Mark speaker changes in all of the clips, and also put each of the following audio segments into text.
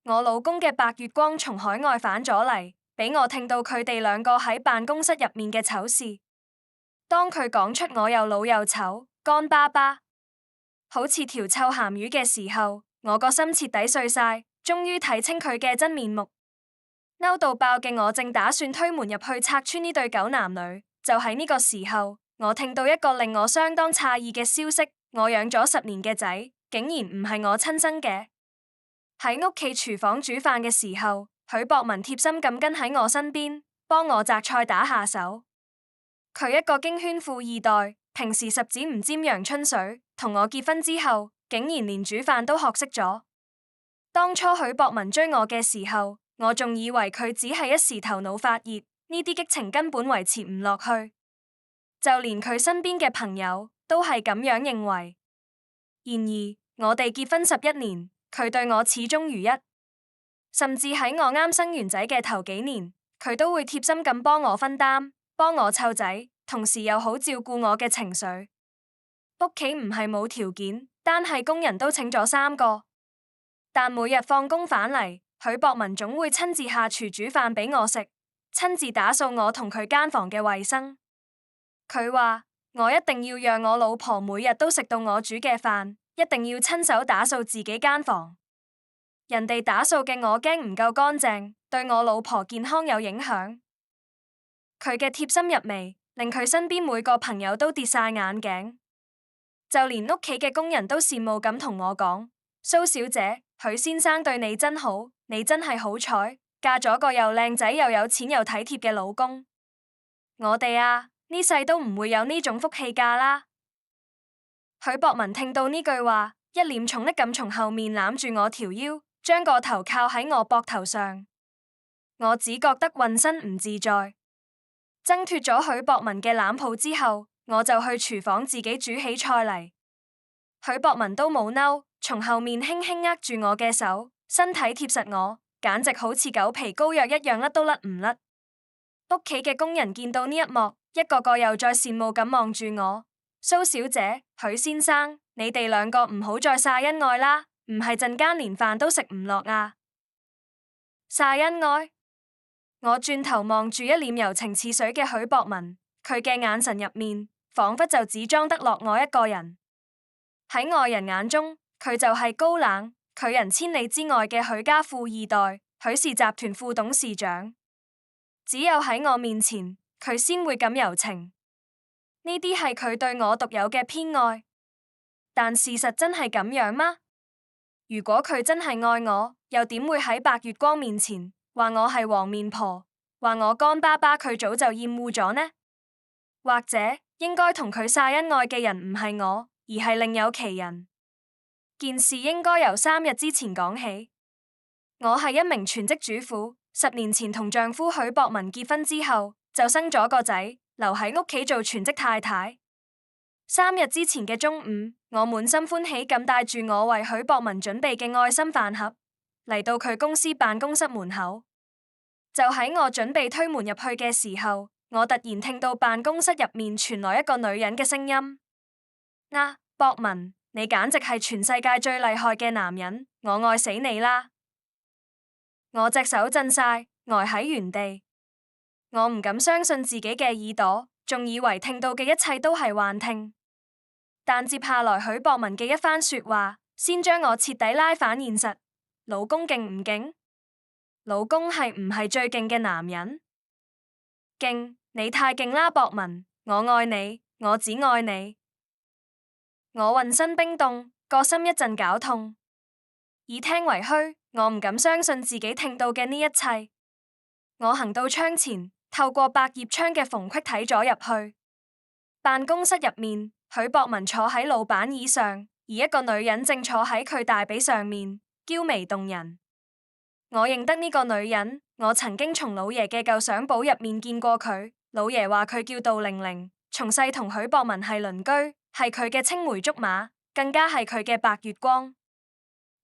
Speaker 1: 我老公嘅白月光從海外返咗嚟，俾我聽到佢哋兩個喺辦公室入面嘅醜事。當佢講出我又老又醜、乾巴巴，好似條臭鹹魚嘅時候，我個心徹底碎晒，終於睇清佢嘅真面目。嬲到爆嘅我正打算推門入去拆穿呢對狗男女，就喺呢個時候，我聽到一個令我相當詫異嘅消息：我養咗10年嘅仔，竟然唔係我親生嘅。喺屋企廚房煮飯嘅時候，許博文貼心咁跟喺我身邊，幫我摘菜打下手。佢一個京圈富二代，平時十指唔沾陽春水，同我結婚之後，竟然連煮飯都學識咗。當初許博文追我嘅時候，我仲以為佢只係一時頭腦發熱，呢啲激情根本維持唔落去。就連佢身邊嘅朋友都係咁樣認為。然而，我哋結婚11年，佢對我始終如一，甚至喺我啱生完仔嘅頭幾年，佢都會貼心咁幫我分擔，幫我湊仔，同時又好照顧我嘅情緒。屋企唔係冇條件，單係工人都請咗3個，但每日放工返嚟，許博文總會親自下廚煮飯俾我食，親自打掃我同佢間房嘅衛生。佢話我一定要讓我老婆每日都食到我煮嘅飯，一定要親手打掃自己間房。人哋打掃嘅我驚唔夠乾淨，對我老婆健康有影響。佢嘅貼心入微，令佢身邊每個朋友都跌晒眼鏡，就連屋企嘅工人都羨慕咁同我講：蘇小姐，許先生對你真好，你真係好彩，嫁咗個又靚仔又有錢又體貼嘅老公。我哋啊，呢世都唔會有呢種福氣嫁啦。許博文聽到呢句話，一臉寵溺咁從後面攬住我條腰，將個頭靠喺我膊頭上。我只覺得渾身唔自在。掙脫咗許博文嘅攬抱之後，我就去廚房自己煮起菜嚟。許博文都冇嬲，從後面輕輕握住我嘅手，身體貼實我，簡直好似狗皮膏藥一樣，甩都甩唔甩。屋企嘅工人見到呢一幕，一個個又再羨慕咁望住我。蘇小姐、許先生，你哋兩個唔好再曬恩愛啦，唔係陣間連飯都食唔落啊！曬恩愛？我轉頭望住一臉柔情似水嘅許博文，佢嘅眼神入面，仿佛就只裝得落我一個人。喺外人眼中，佢就係高冷、拒人千里之外嘅許家富二代，許氏集團副董事長。只有喺我面前，佢先會咁柔情。呢啲係佢對我獨有嘅偏愛。但事實真係咁樣嗎？如果佢真係愛我，又點會喺白月光面前話我係黃面婆，話我乾巴巴？佢早就厭惡咗呢？或者應該同佢曬恩愛嘅人唔係我，而係另有其人？件事應該由3日之前講起。我係一名全職主婦，10年前同丈夫許博文結婚之後，就生咗個仔，留喺屋企做全職太太。3日之前嘅中午，我滿心歡喜咁帶住我為許博文準備嘅愛心飯盒嚟到佢公司辦公室門口。就喺我準備推門入去嘅時候，我突然聽到辦公室入面傳來一個女人嘅聲音：啊，博文，你簡直係全世界最厲害嘅男人，我愛死你啦！我隻手震晒，呆喺原地。我唔敢相信自己嘅耳朵，仲以為聽到嘅一切都係幻聽。但接下來許博文嘅一番說話，先將我徹底拉返現實。老公勁唔勁？老公係唔係最勁嘅男人？勁，你太勁啦，博文，我愛你，我只愛你。我渾身冰凍，個心一陣絞痛。耳聽為虛，我唔敢相信自己聽到嘅呢一切。我行到窗前，透過百葉窗嘅縫隙睇咗入去。辦公室入面，許博文坐喺老闆椅上，而一個女人正坐喺佢大髀上面，嬌眉動人。我認得呢個女人，我曾經從老爺嘅舊相簿入面見過佢。老爺話佢叫杜玲玲，從細同許博文係鄰居，係佢嘅青梅竹馬，更加係佢嘅白月光。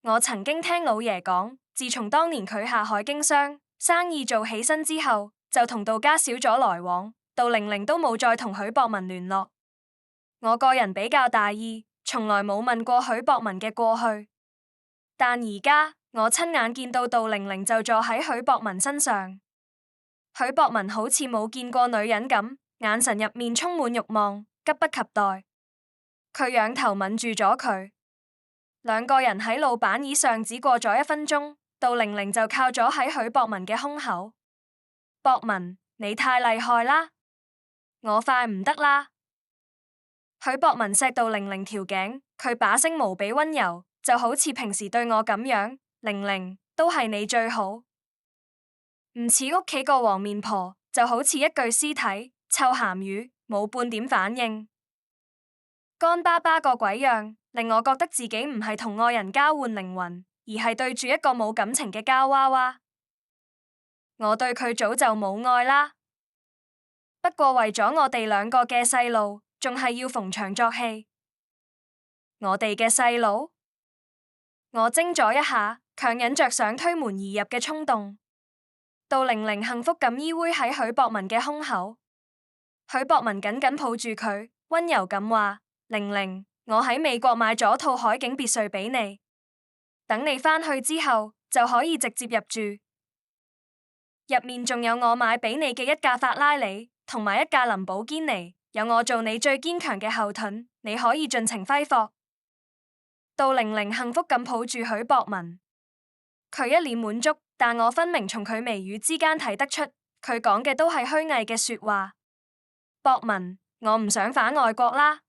Speaker 1: 我曾經聽老爺講，自從當年佢下海經商，生意做起身之後，就同杜家少咗來往，杜玲玲都冇再同許博文聯絡。我個人比較大意，從來冇問過許博文嘅過去。但而家我親眼見到杜玲玲就坐喺許博文身上，許博文好似冇見過女人咁，眼神入面充滿慾望，急不及待。佢仰頭吻住咗佢，兩個人喺老闆椅上只過咗1分鐘，杜玲玲就靠咗喺許博文嘅胸口。博文，你太厲害啦，我快唔得啦。許博文錫杜玲玲條頸，佢把聲無比溫柔，就好似平時對我咁樣。玲玲，都係你最好，唔似屋企個黃面婆，就好似一具屍體，臭鹹魚，冇半點反應。乾巴巴個鬼樣，令我覺得自己唔係同愛人交換靈魂，而係對住一個冇感情嘅膠娃娃。我對佢早就冇愛啦，不過為咗我哋兩個嘅細路，仲係要逢場作戲。我哋嘅細路，我怔咗一下，強忍着想推門而入嘅衝動。杜玲玲幸福咁依偎喺許博文嘅胸口，許博文緊緊抱住佢，溫柔咁話：玲玲，我喺美國買咗套海景別墅俾你，等你返去之後就可以直接入住。入面仲有我買俾你嘅一架法拉利，同埋一架林寶堅尼，有我做你最堅強嘅後盾，你可以盡情揮霍。杜玲玲幸福咁抱住許博文，佢一臉滿足，但我分明從佢眉宇之間睇得出，佢講嘅都係虛偽嘅說話。博文，我唔想返外國啦。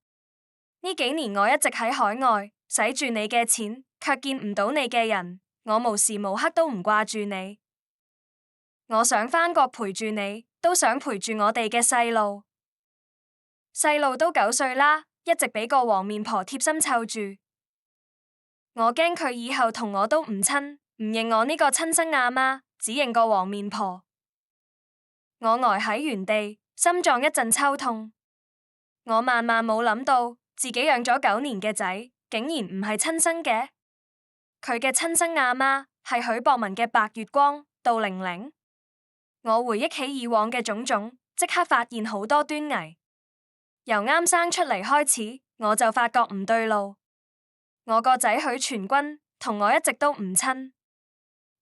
Speaker 1: 呢幾年我一直喺海外，使住你嘅錢，卻見唔到你嘅人，我無時無刻都唔掛住你。我想返國陪住你，都想陪住我哋嘅細路。細路都9歲啦，一直俾個黃面婆貼心湊住。我驚佢以後同我都唔親，唔認我呢個親生阿媽，只認個黃面婆。我呆喺原地，心臟一陣抽痛。我萬萬冇諗到，自己養咗9年嘅仔，竟然唔係親生嘅。佢嘅親生阿媽係許博文嘅白月光，杜玲玲。我回憶起以往嘅種種，即刻發現好多端倪。由啱生出嚟開始，我就發覺唔對路。我個仔許全軍同我一直都唔親，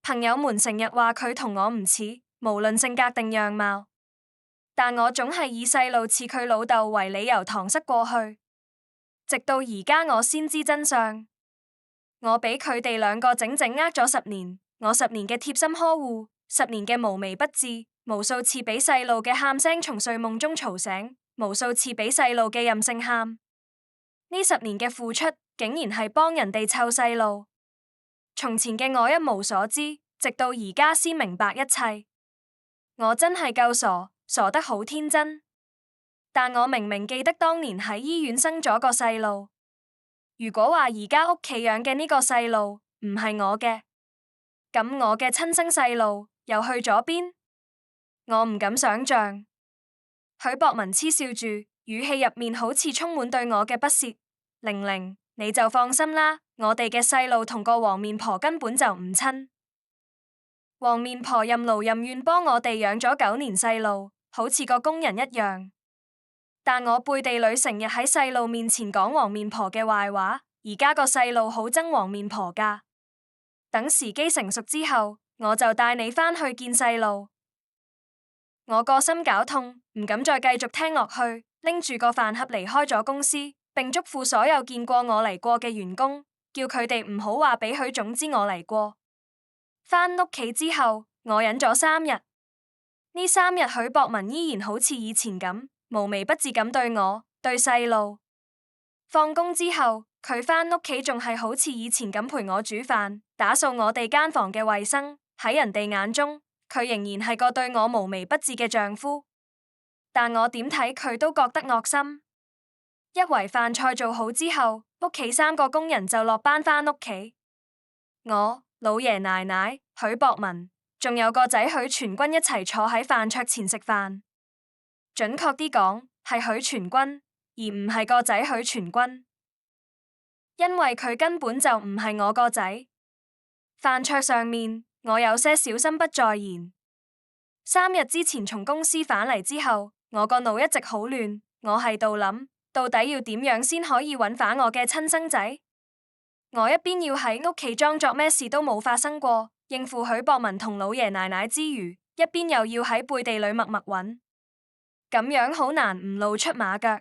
Speaker 1: 朋友們成日話佢同我唔似，無論性格定樣貌，但我總係以細路似佢老豆為理由搪塞過去，直到而家我先知真相。我俾佢哋兩個整整呃咗10年，我10年嘅貼心呵護，10年嘅無微不至，無數次俾細路嘅喊聲從睡夢中嘈醒，無數次俾細路嘅任性喊。呢10年嘅付出，竟然係幫人哋湊細路。從前嘅我一無所知，直到而家先明白一切。我真係夠傻，傻得好天真。但我明明記得當年喺醫院生咗個細路。如果話而家屋企養嘅呢個細路唔係我嘅，咁我嘅親生細路又去咗邊？我唔敢想象。許博文嗤笑住，語氣入面好似充滿對我嘅不屑。玲玲，你就放心啦，我哋嘅細路同個黃面婆根本就唔親。黃面婆任勞任怨幫我哋養咗9年細路，好似個工人一樣。但我背地裏成日喺細路面前講黃面婆嘅壞話，而家個細路好憎黃面婆㗎。等時機成熟之後，我就帶你返去見細路。我個心絞痛，唔敢再繼續聽落去，拎住個飯盒離開咗公司，並囑咐所有見過我嚟過嘅員工，叫佢哋唔好話俾許總知我嚟過。返屋企之後，我忍咗3日。呢3日許博文依然好似以前咁，無微不至咁對我，對細路。放工之後，佢返屋企仲係好似以前咁陪我煮飯，打掃我哋間房嘅衛生。喺人哋眼中，佢仍然係個對我無微不至嘅丈夫。但我點睇佢都覺得惡心。一圍飯菜做好之後，屋企3個工人就落班返屋企。我、老爺奶奶、許博文，仲有個仔許全軍一齊坐喺飯桌前食飯。準確啲講，係許全軍，而唔係個仔許全軍，因為佢根本就唔係我個仔。飯桌上面，我有些小心不在焉。3日之前從公司返嚟之後，我個腦一直好亂，我喺度諗，到底要點樣先可以揾返我嘅親生仔？我一邊要喺屋企裝作咩事都冇發生過，應付許博文同老爺奶奶之餘，一邊又要喺背地裏默默揾，咁樣好難唔露出馬腳。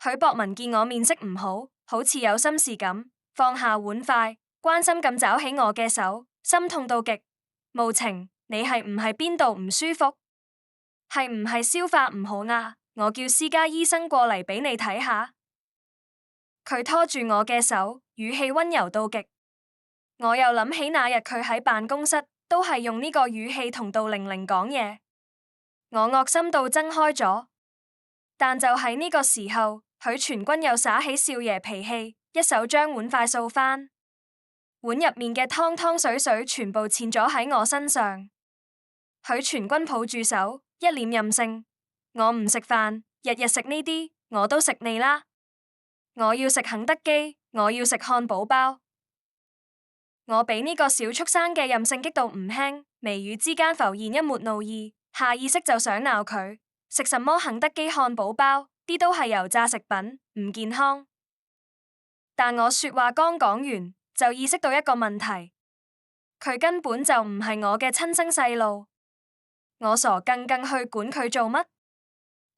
Speaker 1: 許博文見我面色唔好，好似有心事咁，放下碗筷，關心咁抓起我嘅手，心痛到極。無情，你係唔係邊度唔舒服？係唔係消化唔好啊？我叫私家醫生過嚟俾你睇下。佢拖住我嘅手，語氣溫柔到極。我又諗起那日佢喺辦公室都係用呢個語氣同杜玲玲講嘢，我惡心到睜開咗。但就喺呢個時候，許全軍又耍起少爺脾氣，一手將碗筷掃翻，碗入面嘅湯湯水水全部濺咗喺我身上。許全軍抱住手，一臉任性。我唔食飯，日日食呢啲，我都食膩啦。我要食肯德基，我要食漢堡包。我俾呢個小畜生嘅任性激到唔輕，眉宇之間浮現一抹怒意，下意識就想鬧佢，食什麼肯德基漢堡包，啲都係油炸食品，唔健康。但我說話剛講完，就意識到一個問題，佢根本就唔係我嘅親生細路，我傻更去管佢做乜？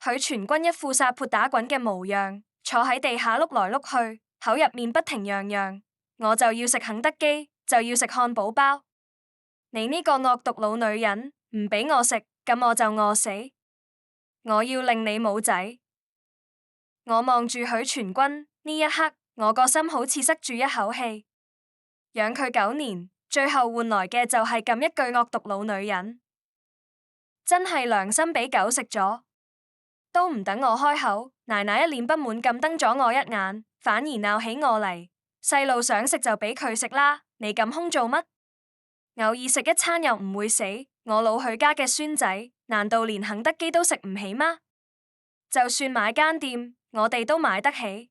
Speaker 1: 許全軍一副撒潑打滾嘅模樣，坐喺地下碌來碌去，口入面不停嚷嚷，我就要食肯德基，就要食漢堡包。你呢個惡毒老女人，唔俾我食，咁我就餓死。我要令你冇仔。我望住許全軍，呢一刻，我個心好似塞住一口氣。養佢9年，最後換來嘅就係咁一句惡毒老女人，真係良心俾狗食咗。都唔等我開口，奶奶一臉不滿咁瞪咗我一眼，反而鬧起我嚟。細路想食就俾佢食啦，你咁兇做乜？偶爾食一餐又唔會死，我老許家嘅孫仔，難道連肯德基都食唔起嗎？就算買間店，我哋都買得起。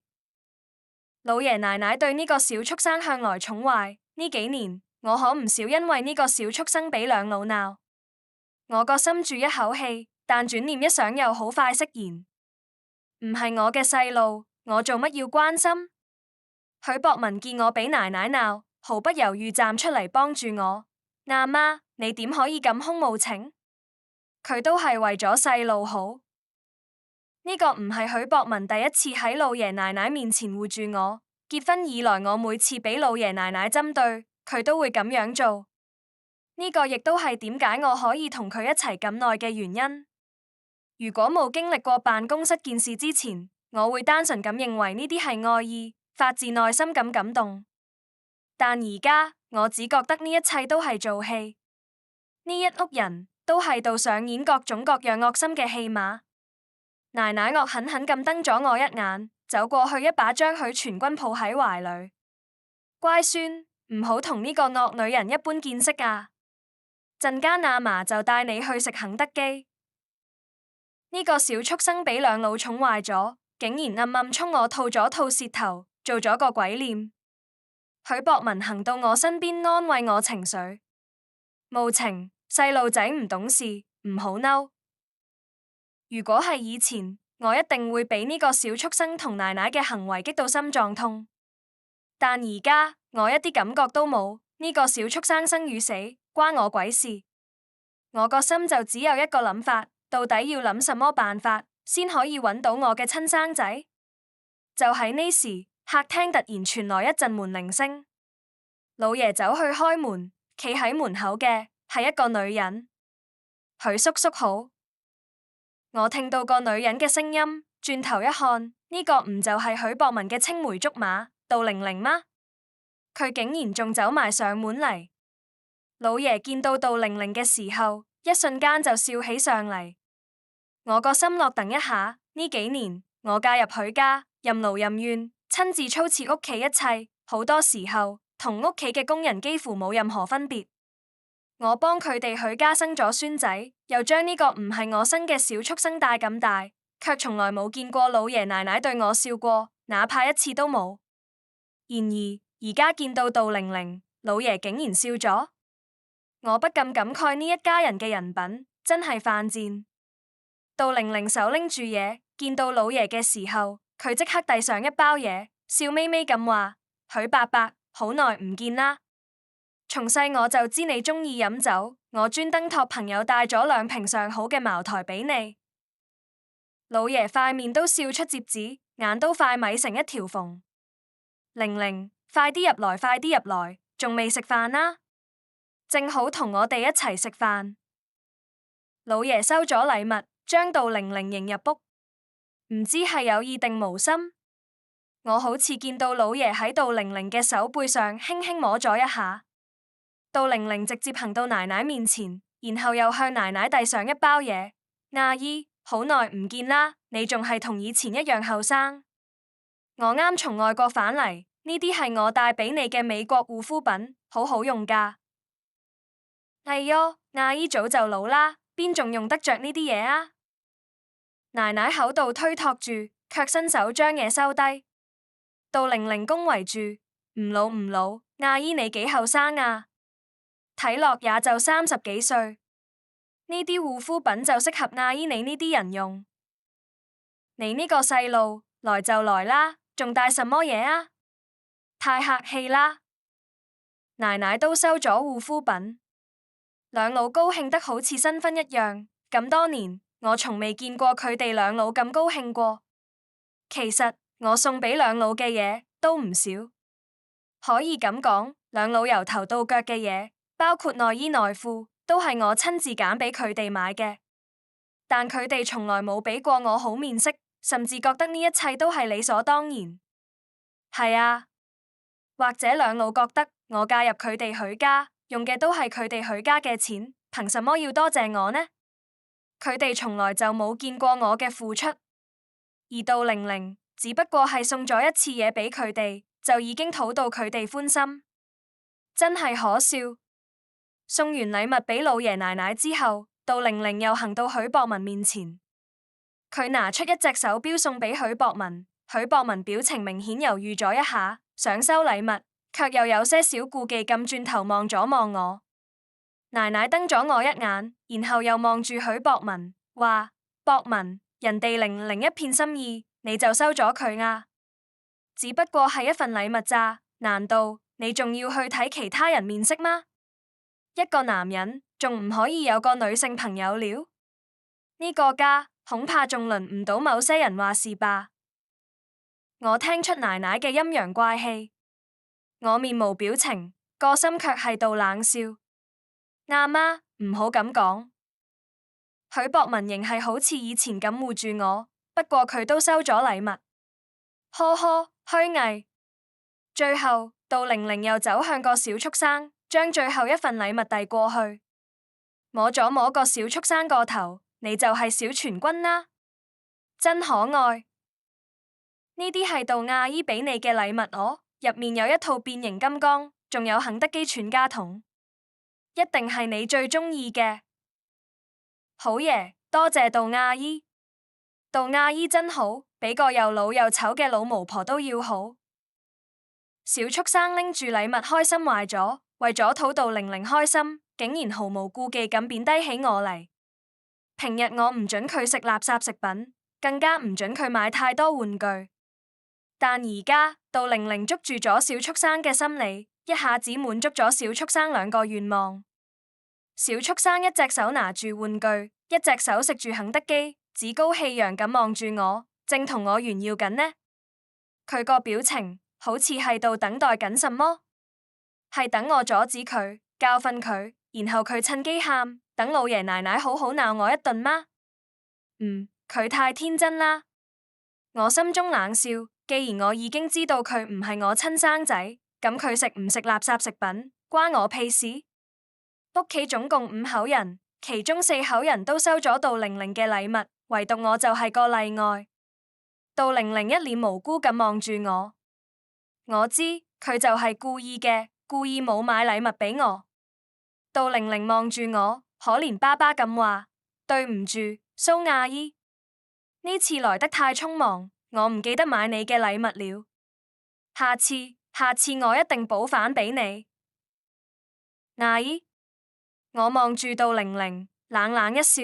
Speaker 1: 老爺奶奶對呢個小畜生向來寵壞，呢幾年我可唔少因為呢個小畜生俾兩老鬧。我個心住一口氣，但轉念一想又好快釋然。唔係我嘅細路，我做乜要關心？許博文見我俾奶奶鬧，毫不猶豫站出嚟幫住我。阿媽，你點可以咁兇無情？佢都係為咗細路好。呢個唔係許博文第一次喺老爺奶奶面前護住我，結婚以來我每次俾老爺奶奶針對，佢都會咁樣做。呢個亦都係點解我可以同佢一齊咁耐嘅原因。如果冇經歷過辦公室件事之前，我會單純咁認為呢啲係愛意，發自內心咁感動。但而家我只覺得呢一切都係做戲，呢一屋人都係度上演各種各樣惡心嘅戲碼。奶奶惡狠狠咁瞪咗我一眼，走過去一把將許全軍抱喺懷裏。乖孫，唔好同呢個惡女人一般見識啊！陣間阿嫲就帶你去食肯德基。呢個小畜生俾兩老寵壞咗，竟然暗暗衝我吐咗吐舌頭，做咗個鬼臉。許博文行到我身邊安慰我情緒。無情，細路仔唔懂事，唔好嬲。如果係以前，我一定會俾呢個小畜生同奶奶嘅行為激到心臟痛。但而家我一啲感覺都冇，呢個小畜生生與死關我鬼事。我個心就只有一個諗法。到底要諗什麼辦法先可以揾到我嘅親生仔？就喺呢時，客廳突然傳來一陣門鈴聲。老爺走去開門，企喺門口嘅係一個女人。許叔叔好。我聽到個女人嘅聲音，轉頭一看，呢個唔就係許博文嘅青梅竹馬杜玲玲嗎？佢竟然仲走埋上門嚟。老爺見到杜玲玲嘅時候，一瞬間就笑起上嚟。我個心落噔一下，呢幾年我嫁入許家，任勞任怨，親自操持屋企一切，好多時候同屋企嘅工人幾乎冇任何分別。我幫佢哋許家生咗孫仔，又將呢個唔係我生嘅小畜生帶咁大，卻從來冇見過老爺奶奶對我笑過，哪怕一次都冇。然而而家見到杜玲玲，老爺竟然笑咗，我不禁感慨呢一家人嘅人品真係犯賤。杜玲玲手拎住嘢，見到老爺嘅時候，佢即刻遞上一包嘢，笑眯眯咁話：許伯伯，好耐唔見啦。從細我就知你鍾意飲酒，我專登託朋友帶咗2瓶上好嘅茅台俾你。老爺塊面都笑出摺紙，眼都快米成一條縫。玲玲，快啲入來，快啲入來，仲未食飯啦？正好同我哋一齊食飯。老爺收咗禮物，將杜玲玲迎入屋，唔知係有意定無心。我好似見到老爺喺杜玲玲嘅手背上輕輕摸咗一下。杜玲玲直接行到奶奶面前，然後又向奶奶遞上一包嘢。阿姨，好耐唔見啦，你仲係同以前一樣後生。我啱從外國返嚟，呢啲係我帶俾你嘅美國護膚品，好好用㗎。係喲，阿姨早就老啦，邊仲用得着呢啲嘢啊？奶奶口度推托住，卻伸手將嘢收低。杜玲玲恭維住，唔老唔老，阿姨你幾後生啊？睇落也就30幾歲。呢啲護膚品就適合阿姨你呢啲人用。你呢個細路，來就來啦，仲帶什麼嘢啊？太客氣啦。奶奶都收咗護膚品，兩老高興得好似新婚一樣。咁多年，我從未見過佢哋兩老咁高興過。其實我送俾兩老嘅嘢都唔少，可以咁講，兩老由頭到腳嘅嘢，包括內衣內褲，都係我親自揀俾佢哋買嘅。但佢哋從來冇俾過我好面色，甚至覺得呢一切都係理所當然。係啊，或者兩老覺得我嫁入佢哋許家，用嘅都係佢哋許家嘅錢，憑什麼要多謝我呢？佢哋從來就冇見過我嘅付出，而杜玲玲只不過係送咗一次嘢俾佢哋，就已經討到佢哋歡心，真係可笑。送完禮物俾老爺奶奶之後，杜玲玲又行到許博文面前，佢拿出一隻手錶送俾許博文。許博文表情明顯猶豫咗一下，想收禮物，卻又有些小顧忌咁轉頭望咗望我。奶奶瞪咗我一眼，然後又望住許博文，話：博文，人哋玲玲一片心意，你就收咗佢啊？只不過係一份禮物咋，難道你仲要去睇其他人面色嗎？一個男人仲唔可以有個女性朋友了？呢個家恐怕仲輪唔到某些人話是吧？我聽出奶奶嘅陰陽怪氣，我面無表情，個心卻係道冷笑。阿媽，唔好咁講。許博文仍係好似以前咁護住我，不過佢都收咗禮物。呵呵，虛偽。最後，杜玲玲又走向個小畜生，將最後一份禮物遞過去，摸咗摸個小畜生個頭，你就係小全軍啦，真可愛。呢啲係杜阿姨俾你嘅禮物哦，入面有一套變形金剛，仲有肯德基全家桶。一定係你最鍾意嘅。好耶，多謝杜阿姨。杜阿姨真好，比個又老又醜嘅老巫婆都要好。小畜生拎住禮物開心壞咗，為咗討杜玲玲開心，竟然毫無顧忌咁貶低起我嚟。平日我唔准佢食垃圾食品，更加唔准佢買太多玩具。但而家杜玲玲捉住咗小畜生嘅心理，一下子滿足咗小畜生2個願望。小畜生一隻手拿住玩具，一隻手食住肯德基，趾高氣揚咁望住我，正同我炫耀緊呢。佢個表情好似係度等待緊什麼，係等我阻止佢，教訓佢，然後佢趁機喊，等老爺奶奶好好鬧我一頓嗎？佢太天真啦。我心中冷笑，既然我已經知道佢唔係我親生仔，咁佢食唔食垃圾食品關我屁事？屋企總共5口人，其中4口人都收咗杜玲玲嘅禮物，唯獨我就係個例外。杜玲玲一臉無辜咁望住我，我知佢就係故意嘅，故意冇買禮物俾我。杜玲玲望住我，可憐巴巴咁話：對唔住，蘇阿姨，呢次來得太匆忙，我唔記得買你嘅禮物了。下次我一定補返俾你。阿姨。我望住杜玲玲，冷冷一笑。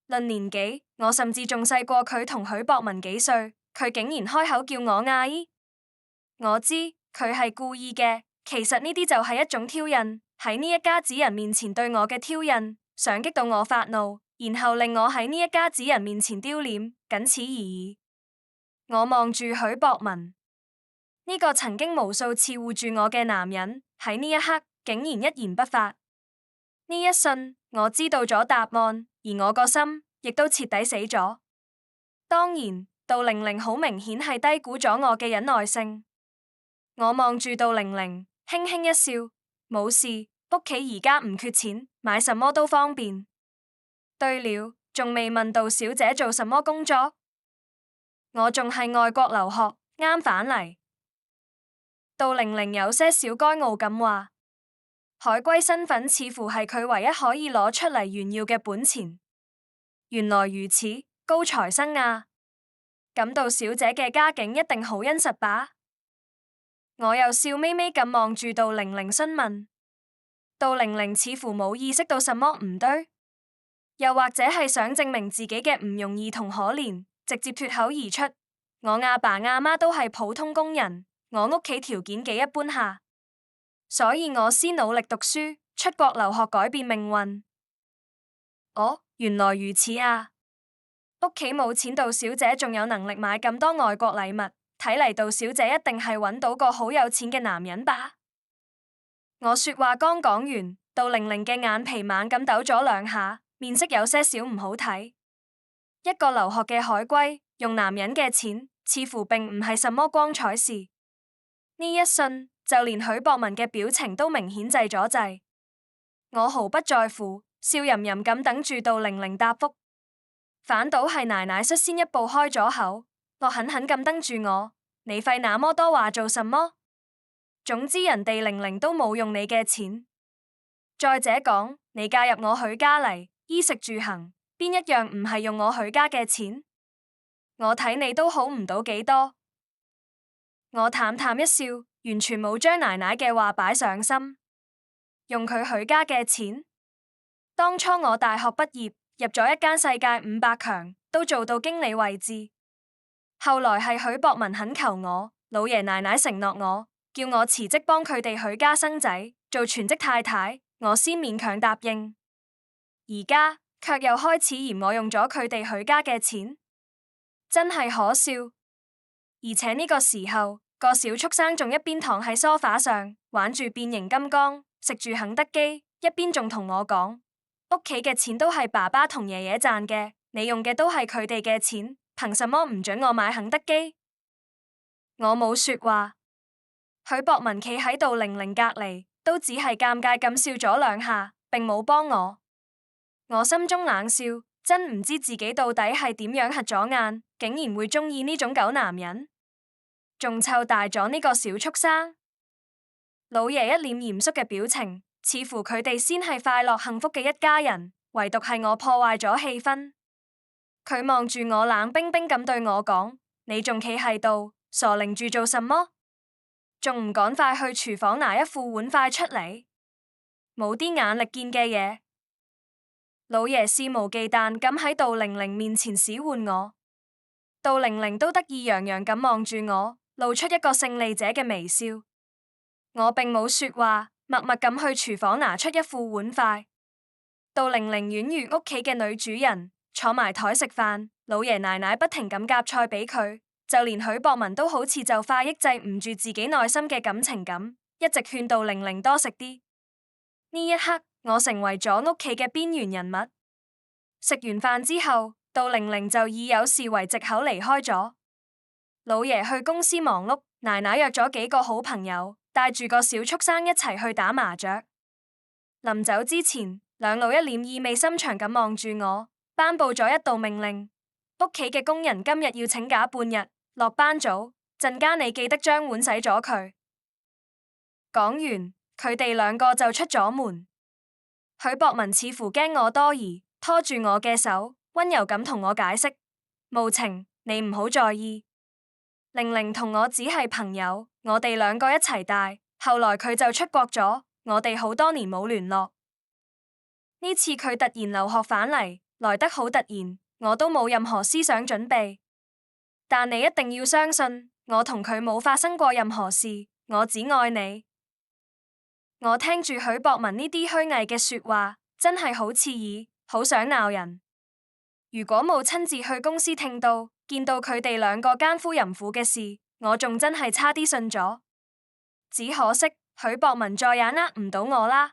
Speaker 1: 論年紀，我甚至仲細過佢同許博文幾歲，佢竟然開口叫我阿姨。我知佢係故意嘅。其實呢啲就係一種挑釁，喺呢一家子人面前對我嘅挑釁，想激到我發怒，然後令我喺呢一家子人面前丟臉，僅此而已。我望住許博文，呢個曾經無數次護住我嘅男人，喺呢一刻竟然一言不發。呢一瞬，我知道咗答案，而我個心亦都徹底死咗。當然，杜玲玲好明顯係低估咗我嘅忍耐性。我望住杜玲玲，輕輕一笑，冇事，屋企而家唔缺錢，買什麼都方便。對了，仲未問杜小姐做什麼工作？我仲係外國留學，啱返嚟。杜玲玲有些小該傲咁話，海歸身份似乎係佢唯一可以攞出嚟炫耀嘅本錢。原來如此，高材生啊！咁杜小姐嘅家境一定好殷實吧？我又笑眯眯咁望住杜玲玲詢問，杜玲玲似乎冇意識到什麼唔對，又或者係想證明自己嘅唔容易同可憐，直接脫口而出：我阿爸阿媽都係普通工人，我屋企條件幾一般下，所以我先努力讀書，出國留學改變命運。哦，原來如此啊！屋企冇錢，杜小姐仲有能力買咁多外國禮物。睇嚟杜小姐一定係揾到個好有錢嘅男人吧？我說話剛講完，杜玲玲嘅眼皮猛咁抖咗兩下，面色有些少唔好睇。一個留學嘅海歸用男人嘅錢，似乎並唔係什麼光彩事。呢一瞬，就連許博文嘅表情都明顯滯咗滯。我毫不在乎，笑吟吟咁等住杜玲玲答覆。反倒係奶奶率先一步開咗口。惡狠狠咁瞪住我，你費那麼多話做什麼？總之人哋玲玲都冇用你嘅錢。再者講，你嫁入我許家嚟，衣食住行，邊一樣唔係用我許家嘅錢？我睇你都好唔到幾多。我淡淡一笑，完全冇將奶奶嘅話擺上心。用佢許家嘅錢？當初我大學畢業，入咗一間世界500強，都做到經理位置。後來係許博文懇求我，老爺奶奶承諾我，叫我辭職幫佢哋許家生仔，做全職太太，我先勉強答應。而家卻又開始嫌我用咗佢哋許家嘅錢，真係可笑。而且呢個時候，個小畜生仲一邊躺喺梳化上玩住變形金剛，食住肯德基，一邊仲同我講，屋企嘅錢都係爸爸同爺爺賺嘅，你用嘅都係佢哋嘅錢。憑什麼唔准我買肯德基？我冇說話。許博文企喺杜玲玲隔籬，都只係尷尬咁笑咗兩下，並冇幫我。我心中冷笑，真唔知自己到底係點樣瞎咗眼，竟然會中意呢種狗男人，仲湊大咗呢個小畜生。老爺一臉嚴肅嘅表情，似乎佢哋先係快樂幸福嘅一家人，唯獨係我破壞咗氣氛。佢望住我冷冰冰咁對我講：你仲企喺度傻擰住做什麼？仲唔趕快去廚房拿一副碗筷出嚟？冇啲眼力見嘅嘢。老爺肆無忌憚咁喺杜玲玲面前使喚我，杜玲玲都得意洋洋咁望住我，露出一個勝利者嘅微笑。我並冇說話，默默咁去廚房拿出一副碗筷。杜玲玲宛如屋企嘅女主人。坐埋台食飯，老爺奶奶不停咁夾菜俾佢，就連許博文都好似就快抑制唔住自己內心嘅感情咁，一直勸杜玲玲多食啲。呢一刻，我成為咗屋企嘅邊緣人物。食完飯之後，杜玲玲就以有事為藉口離開咗。老爺去公司忙碌，奶奶約咗幾個好朋友，帶住個小畜生一齊去打麻雀。臨走之前，兩老一臉意味深長咁望住我。頒布咗一道命令，屋企嘅工人今日要請假半日，落班早，陣間你記得將碗洗咗佢。講完，佢哋兩個就出咗門。許博文似乎驚我多疑，拖住我嘅手，溫柔咁同我解釋：無情，你唔好在意。玲玲同我只係朋友，我哋兩個一齊大，後來佢就出國咗，我哋好多年冇聯絡。呢次佢突然留學返嚟。來得好突然，我都冇任何思想準備。但你一定要相信，我同佢冇發生過任何事，我只愛你。我聽住許博文呢啲虛偽嘅說話，真係好刺耳，好想鬧人。如果冇親自去公司聽到，見到佢哋兩個奸夫淫婦嘅事，我仲真係差啲信咗。只可惜許博文再也呃唔到我啦。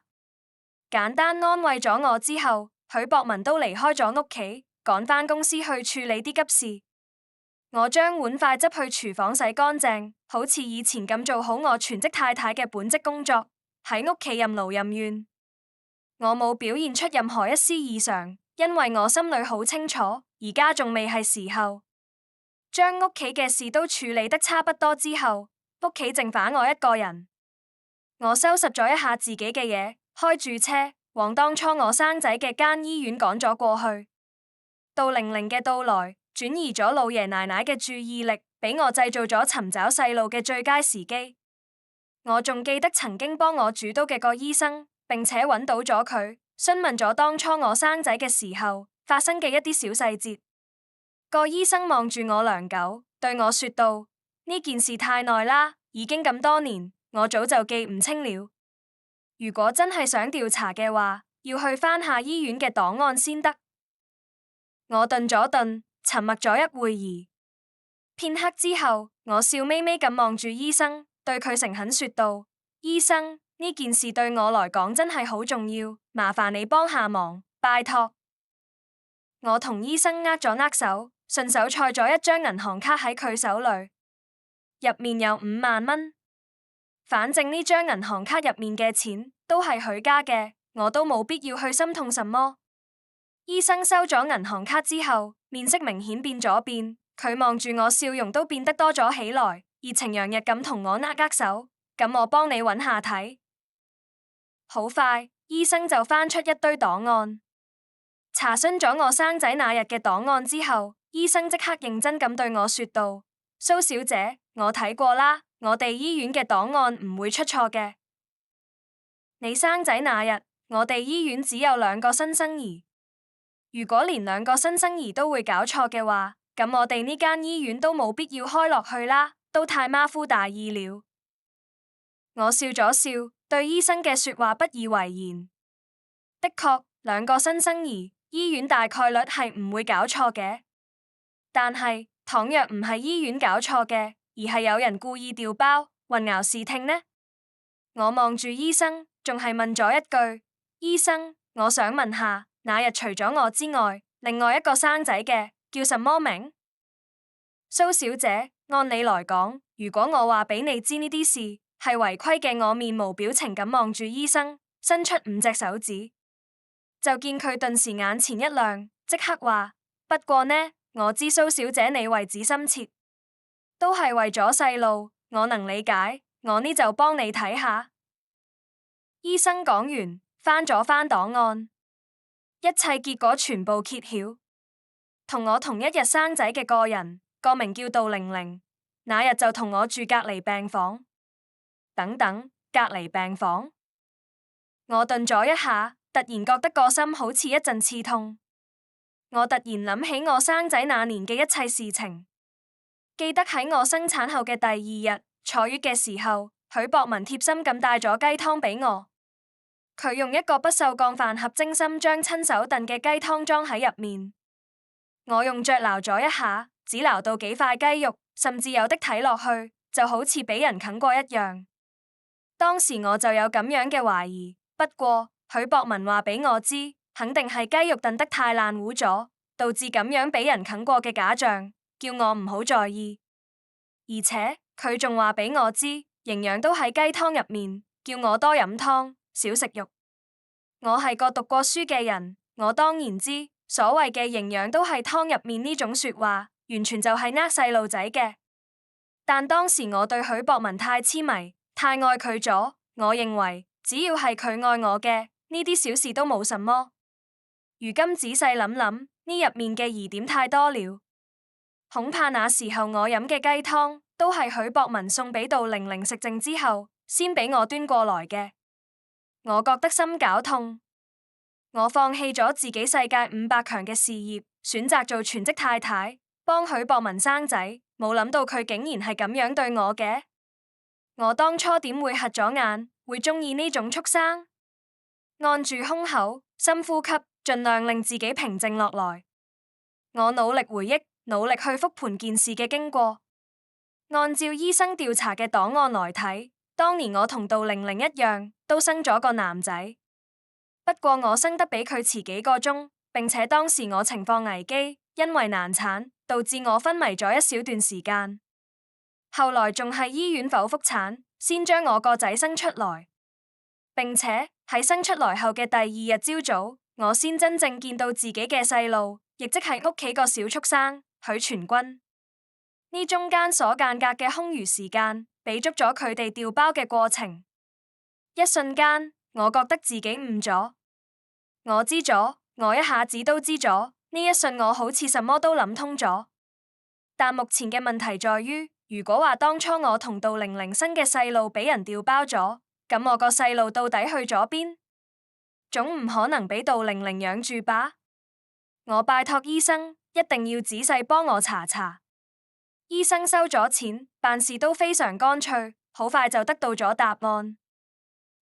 Speaker 1: 簡單安慰咗我之後，許博文都離開咗屋企，趕返公司去處理啲急事。我將碗筷執去廚房洗乾淨，好似以前咁做好我全職太太嘅本職工作，喺屋企任勞任怨。我冇表現出任何一絲異常，因為我心裏好清楚，而家仲未係時候。將屋企嘅事都處理得差不多之後，屋企剩返我一個人。我收拾咗一下自己嘅嘢，開住車往當初我生仔嘅間醫院趕咗過去。杜玲玲嘅到來轉移咗老爺奶奶嘅注意力，俾我製造咗尋找細路嘅最佳時機。我仲記得曾經幫我主刀嘅個醫生，並且揾到咗佢，詢問咗當初我生仔嘅時候發生嘅一啲小細節。個醫生望住我良久，對我說道：呢件事太耐啦，已經咁多年，我早就記唔清了。如果真係想調查嘅話，要去翻下醫院嘅檔案先得。我頓咗頓，沉默咗一會兒。片刻之後，我笑眯眯咁望住醫生，對佢誠懇說道：醫生，呢件事對我來講真係好重要，麻煩你幫下忙，拜託。我同醫生握咗握手，順手塞咗一張銀行卡喺佢手裏，入面有5萬蚊。反正呢張銀行卡入面嘅錢都係許家嘅，我都冇必要去心痛什麼。醫生收咗銀行卡之後，面色明顯變咗變，佢望住我，笑容都變得多咗起來，熱情洋溢咁同我握握手。咁我幫你揾下睇。好快，醫生就翻出一堆檔案。查詢咗我生仔那日嘅檔案之後，醫生即刻認真咁對我說道：蘇小姐，我睇過啦，我哋醫院嘅檔案唔會出錯嘅。你生仔那日，我哋醫院只有2個新生兒。如果連2個新生兒都會搞錯嘅話，咁我哋呢間醫院都冇必要開落去啦，都太馬虎大意了。我笑咗笑，對醫生嘅說話不以為然。的確，2個新生兒，醫院大概率係唔會搞錯嘅。但係，倘若唔係醫院搞錯嘅，而係有人故意調包，混淆視聽呢？我望住醫生，仲係問咗一句：醫生，我想問下，那日除咗我之外，另外一個生仔嘅叫什麼名？蘇小姐，按理來講，如果我話俾你知呢啲事係違規嘅，我面無表情咁望住醫生，伸出5隻手指，就見佢頓時眼前一亮，即刻話：不過呢，我知蘇小姐你為子心切，都係為咗細路，我能理解，我呢就幫你睇下。醫生講完，翻咗翻檔案，一切結果全部揭曉。同我同一日生仔嘅個人，個名叫杜玲玲，那日就同我住隔離病房。等等，隔離病房？我頓咗一下，突然覺得個心好似一陣刺痛。我突然諗起我生仔那年嘅一切事情，記得喺我生產後嘅第2日坐月嘅時候，許博文貼心咁帶咗雞湯俾我。佢用一個不鏽鋼飯盒精心將親手燉嘅雞湯裝喺入面。我用腳撈咗一下，只撈到幾塊雞肉，甚至有的睇落去就好似俾人啃過一樣。當時我就有咁樣嘅懷疑，不過許博文話俾我知，肯定係雞肉燉得太爛糊咗，導致咁樣俾人啃過嘅假象，叫我唔好在意。而且佢仲話俾我知，營養都喺雞湯入面，叫我多飲湯，少食肉。我係個讀過書嘅人，我當然知所謂嘅營養都係湯入面呢種說話，完全就係細路仔嘅。但當時我對許博文太痴迷，太愛佢咗，我認為只要係佢愛我嘅，呢啲小事都冇什麼。如今仔細諗諗，呢入面嘅疑點太多了。恐怕那時候我飲嘅雞湯都係許博文送俾杜玲玲食剩之後，先俾我端過來嘅。我覺得心絞痛，我放棄咗自己世界500強嘅事業，選擇做全職太太，幫許博文生仔，冇諗到佢竟然係咁樣對我嘅。我當初點會瞎咗眼，會中意呢種畜生？按住胸口，深呼吸，盡量令自己平靜落來。我努力回憶，努力去復盤件事嘅經過。按照醫生調查嘅檔案來睇，當年我同杜玲玲一樣，都生咗個男仔。不過我生得比佢遲幾個鐘，並且當時我情況危機，因為難產，導致我昏迷咗一小段時間。後來仲係醫院剖腹產，先將我個仔生出來，並且喺生出來後嘅第二日朝早，我先真正見到自己嘅細路，亦即係屋企個小畜生許全軍。呢中間所間隔嘅空餘時間，比足咗佢哋調包嘅過程。一瞬間，我覺得自己誤咗。我知咗，我一下子都知咗。呢一瞬，我好似什麼都諗通咗。但目前嘅問題在於，如果話當初我同杜玲玲生嘅細路俾人調包咗，咁我個細路到底去咗邊？總唔可能俾杜玲玲養住吧？我拜託醫生，一定要仔細幫我查查。醫生收咗錢，辦事都非常乾脆，好快就得到咗答案。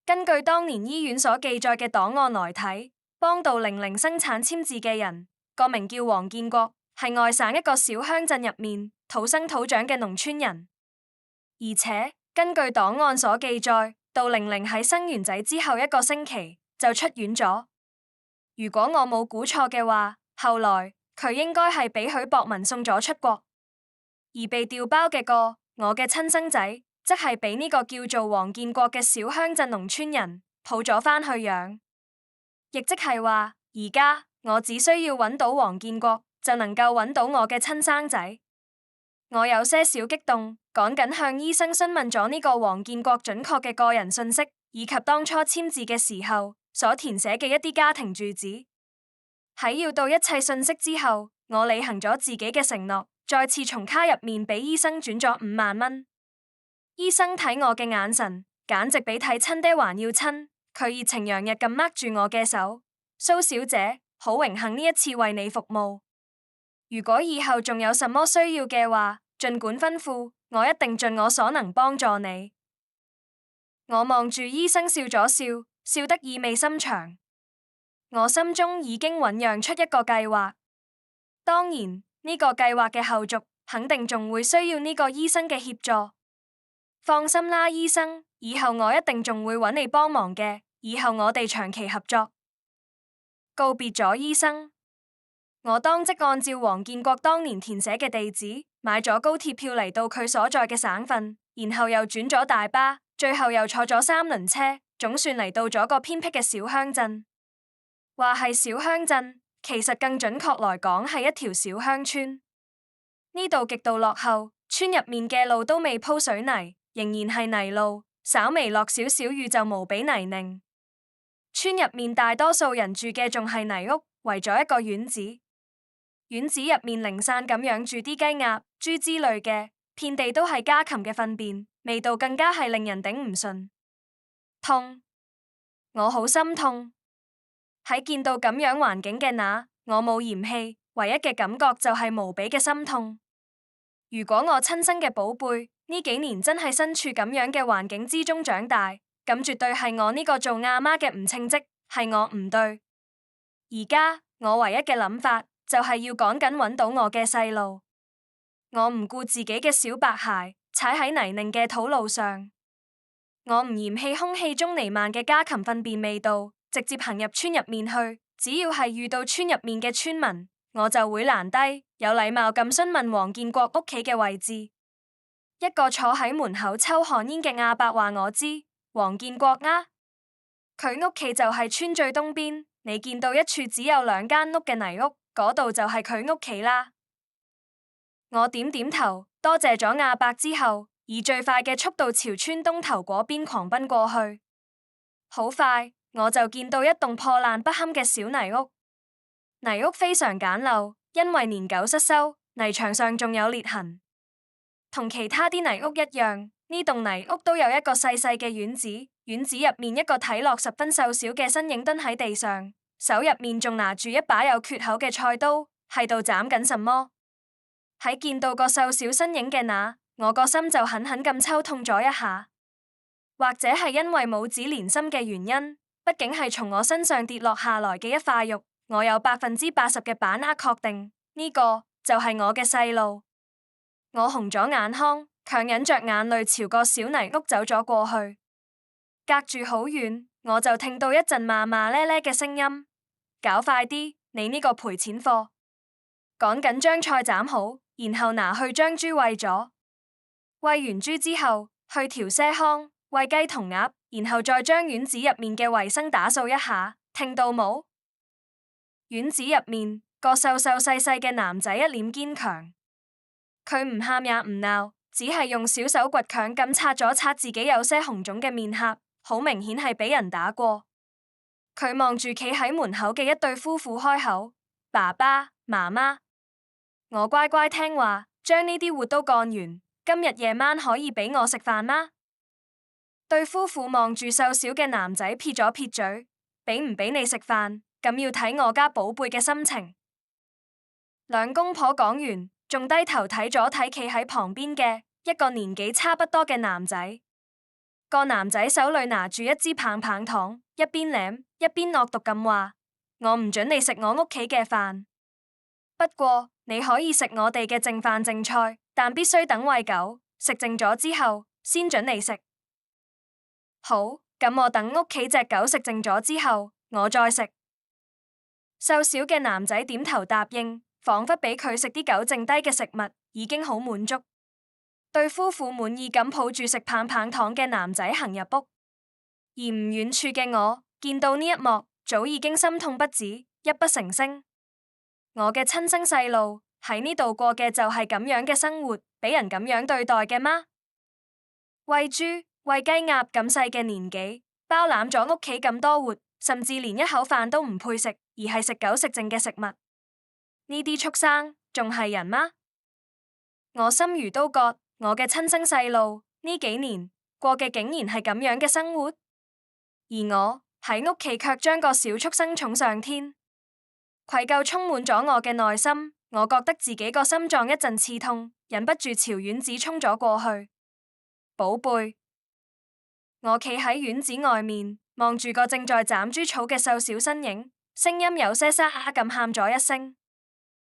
Speaker 1: 根據當年醫院所記載嘅檔案來睇，幫杜玲玲生產簽字嘅人，個名叫黃建國，係外省一個小鄉鎮入面土生土長嘅農村人。而且根據檔案所記載，杜玲玲喺生完仔之後一個星期就出院咗。如果我冇估錯嘅話，後來佢應該係俾許博文送咗出國。而被調包嘅我嘅親生仔，則係俾呢個叫做黃建國嘅小鄉鎮農村人抱咗返去養，亦即係話，而家我只需要揾到黃建國，就能夠揾到我嘅親生仔。我有些小激動，趕緊向醫生詢問咗呢個黃建國準確嘅個人信息，以及當初簽字嘅時候所填寫嘅一啲家庭住址。喺要到一切信息之後，我履行咗自己嘅承諾，再次從卡入面俾醫生轉咗5萬蚊。醫生睇我嘅眼神，簡直比睇親爹還要親。佢熱情洋溢咁握住我嘅手，蘇小姐，好榮幸呢一次為你服務。如果以後仲有什麼需要嘅話，盡管吩咐，我一定盡我所能幫助你。我望住醫生笑咗笑，笑得意味深長。我心中已經醞釀出一個計劃，當然呢個計劃嘅後續肯定仲會需要呢個醫生嘅協助。放心啦，醫生，以後我一定仲會揾你幫忙嘅，以後我哋長期合作。告別咗醫生，我當即按照黃建國當年填寫嘅地址，買咗高鐵票嚟到佢所在嘅省份，然後又轉咗大巴，最後又坐咗3輪車，總算嚟到咗個偏僻嘅小鄉鎮。話係小鄉鎮，其實更準確來講係一條小鄉村。呢度極度落後，村入面嘅路都未鋪水泥，仍然係泥路，稍微落少少雨就無比泥濘。村入面大多數人住嘅仲係泥屋，圍咗一個院子。院子入面零散咁養住啲雞鴨、豬之類嘅，遍地都係家禽嘅糞便，味道更加係令人頂唔順。痛，我好心痛。喺見到咁樣環境嘅我冇嫌棄，唯一嘅感覺就係無比嘅心痛。如果我親生嘅寶貝呢幾年真係身處咁樣嘅環境之中長大，咁絕對係我呢個做阿媽嘅唔稱職，係我唔對。而家我唯一嘅諗法就係要趕緊揾到我嘅細路。我唔顧自己嘅小白鞋踩喺泥濘嘅土路上，我唔嫌棄空氣中彌漫嘅家禽糞便味道。直接行入村入面去，只要係遇到村入面嘅村民，我就會攔低，有禮貌咁詢問黃建國屋企嘅位置。一個坐喺門口抽旱煙嘅阿伯話我知，黃建國啊，佢屋企就係村最東邊，你見到一處只有2間屋嘅泥屋，嗰度就係佢屋企啦。我點點頭，多謝咗阿伯之後，以最快嘅速度朝村東頭嗰邊狂奔過去。好快，我就見到一棟破爛不堪嘅小泥屋。泥屋非常簡陋，因為年久失修，泥牆上仲有裂痕。同其他啲泥屋一樣，呢棟泥屋都有一個細細嘅院子，院子入面一個睇落十分瘦小嘅身影蹲喺地上，手入面仲拿住一把有缺口嘅菜刀，喺度斬緊什麼。喺見到個瘦小身影嘅我個心就狠狠咁抽痛咗一下。或者係因為母子連心嘅原因，畢竟係從我身上跌落下來嘅一塊肉，我有80%嘅把握確定呢個就係我嘅細路。我紅咗眼眶，強忍着眼淚朝個小泥屋走咗過去。隔住好遠，我就聽到一陣罵罵咧咧嘅聲音：搞快啲，你呢個賠錢貨！趕緊將菜斬好，然後拿去將豬餵咗。餵完豬之後，去調些糠，餵雞同鴨，然後再將院子入面嘅衛生打掃一下。聽到冇？院子入面個瘦瘦細細嘅男仔一臉堅強，佢唔喊也唔鬧，只係用小手倔強咁擦咗擦自己有些紅腫嘅面頰，好明顯係俾人打過。佢望住企喺門口嘅一對夫婦開口：爸爸媽媽，我乖乖聽話，將呢啲活都幹完，今日夜晚可以俾我食飯嗎？對夫婦望住瘦小嘅男仔撇咗撇嘴：俾唔俾你食飯，咁要睇我家寶貝嘅心情。兩公婆講完，仲低頭睇咗睇企喺旁邊嘅一個年紀差不多嘅男仔。個男仔手裏拿住一支棒棒糖，一邊舐一邊惡毒咁話：我唔准你食我屋企嘅飯，不過你可以食我哋嘅剩飯剩菜，但必須等餵狗食剩咗之後先准你食。好，咁我等屋企隻狗食剩咗之後，我再食。瘦小嘅男仔點頭答應，仿佛俾佢食啲狗剩低嘅食物已經好滿足。對夫婦滿意咁抱住食棒棒糖嘅男仔行入屋，而唔遠處嘅我見到呢一幕，早已經心痛不止，泣不成聲。我嘅親生細路喺呢度過嘅就係咁樣嘅生活，俾人咁樣對待嘅嗎？餵豬餵雞鴨咁細嘅年紀，包攬咗屋企咁多活，甚至連一口飯都唔配食，而係食狗食剩嘅食物。呢啲畜生仲係人嗎？我心如刀割，我嘅親生細路呢幾年過嘅竟然係咁樣嘅生活，而我喺屋企卻將個小畜生寵上天。愧疚充滿咗我嘅內心，我覺得自己個心臟一陣刺痛，忍不住朝院子衝咗過去。寶貝，我企喺院子外面，望住個正在斬豬草嘅瘦小身影，聲音有些沙啞咁喊咗一聲。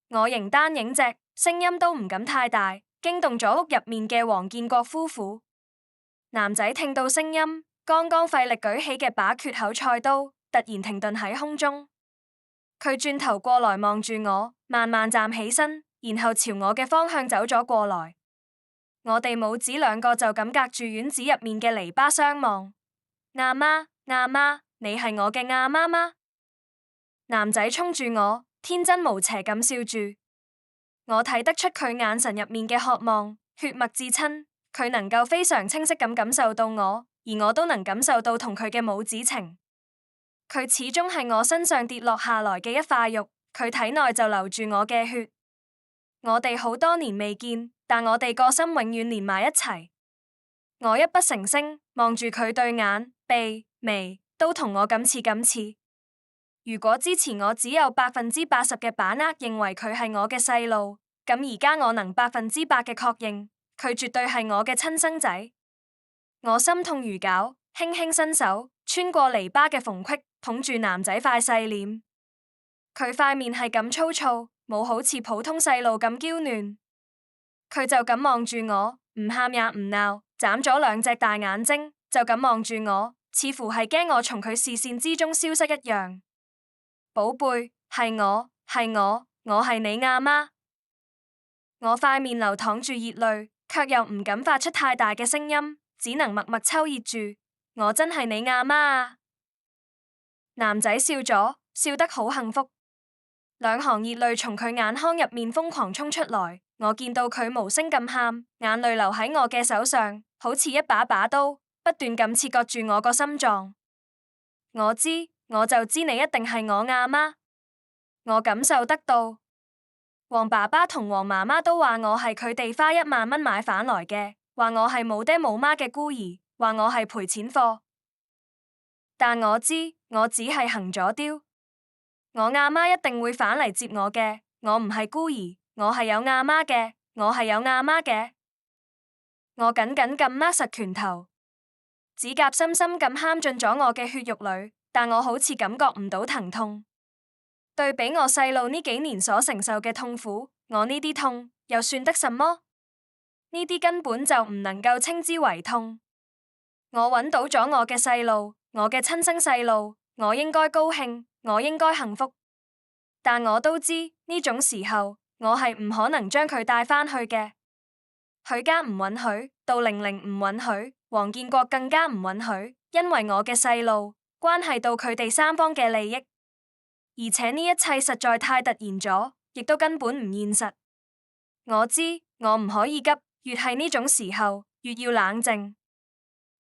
Speaker 1: 我形單影隻，聲音都唔敢太大，驚動咗屋入面嘅黃建國夫婦。男仔聽到聲音，剛剛費力舉起嘅把缺口菜刀突然停頓喺空中。佢轉頭過來望住我，慢慢站起身，然後朝我嘅方向走咗過來。我哋母子兩個就咁隔住院子入面嘅籬笆相望。阿媽，阿媽，你係我嘅阿媽嗎？男仔衝住我，天真無邪咁笑住。我睇得出佢眼神入面嘅渴望，血脈至親。佢能夠非常清晰咁感受到我，而我都能感受到同佢嘅母子情。佢始終係我身上跌落下來嘅一塊肉，佢體內就流住我嘅血。我哋好多年未見，但我哋個心永遠連埋一齊。我泣不成聲，望住佢對眼、鼻、眉都同我咁似。如果之前我只有80%嘅把握認為佢係我嘅細路，咁而家我能100%嘅確認，佢絕對係我嘅親生仔。我心痛如絞，輕輕伸手穿過籬笆嘅縫隙，捧住男仔塊細臉。佢塊面係咁粗糙，冇好似普通細路咁嬌嫩。佢就咁望住我，唔喊也唔鬧，眨咗兩隻大眼睛，就咁望住我，似乎係驚我從佢視線之中消失一樣。寶貝，係我係你阿媽。我塊面流淌住熱淚，卻又唔敢發出太大嘅聲音，只能默默抽熱住。我真係你阿媽啊！男仔笑咗，笑得好幸福。兩行熱淚從佢眼眶入面瘋狂衝出來，我見到佢無聲咁喊，眼淚流喺我嘅手上，好似一把把刀，不斷咁切割住我個心臟。我就知你一定係我阿媽，我感受得到。黃爸爸同黃媽媽都話我係佢哋花1萬蚊買返來嘅，話我係冇爹冇媽嘅孤兒，話我係賠錢貨。但我知，我只係行咗丟。我阿媽一定會返嚟接我嘅，我唔係孤兒，我係有阿媽嘅，我係有阿媽嘅。我緊緊咁握實拳頭。指甲深深咁嵌進咗我嘅血肉裏，但我好似感覺唔到疼痛。對比我細路呢幾年所承受嘅痛苦，我呢啲痛又算得什麼？呢啲根本就唔能夠稱之為痛。我揾到咗我嘅細路，我嘅親生細路，我應該高興，我應該幸福。但我都知呢種時候，我係唔可能將佢帶返去嘅。許家唔允許，杜玲玲唔允許，黃建國更加唔允許，因為我嘅細路關係到佢哋三方嘅利益，而且呢一切實在太突然咗，亦都根本唔現實。我知我唔可以急，越係呢種時候，越要冷靜。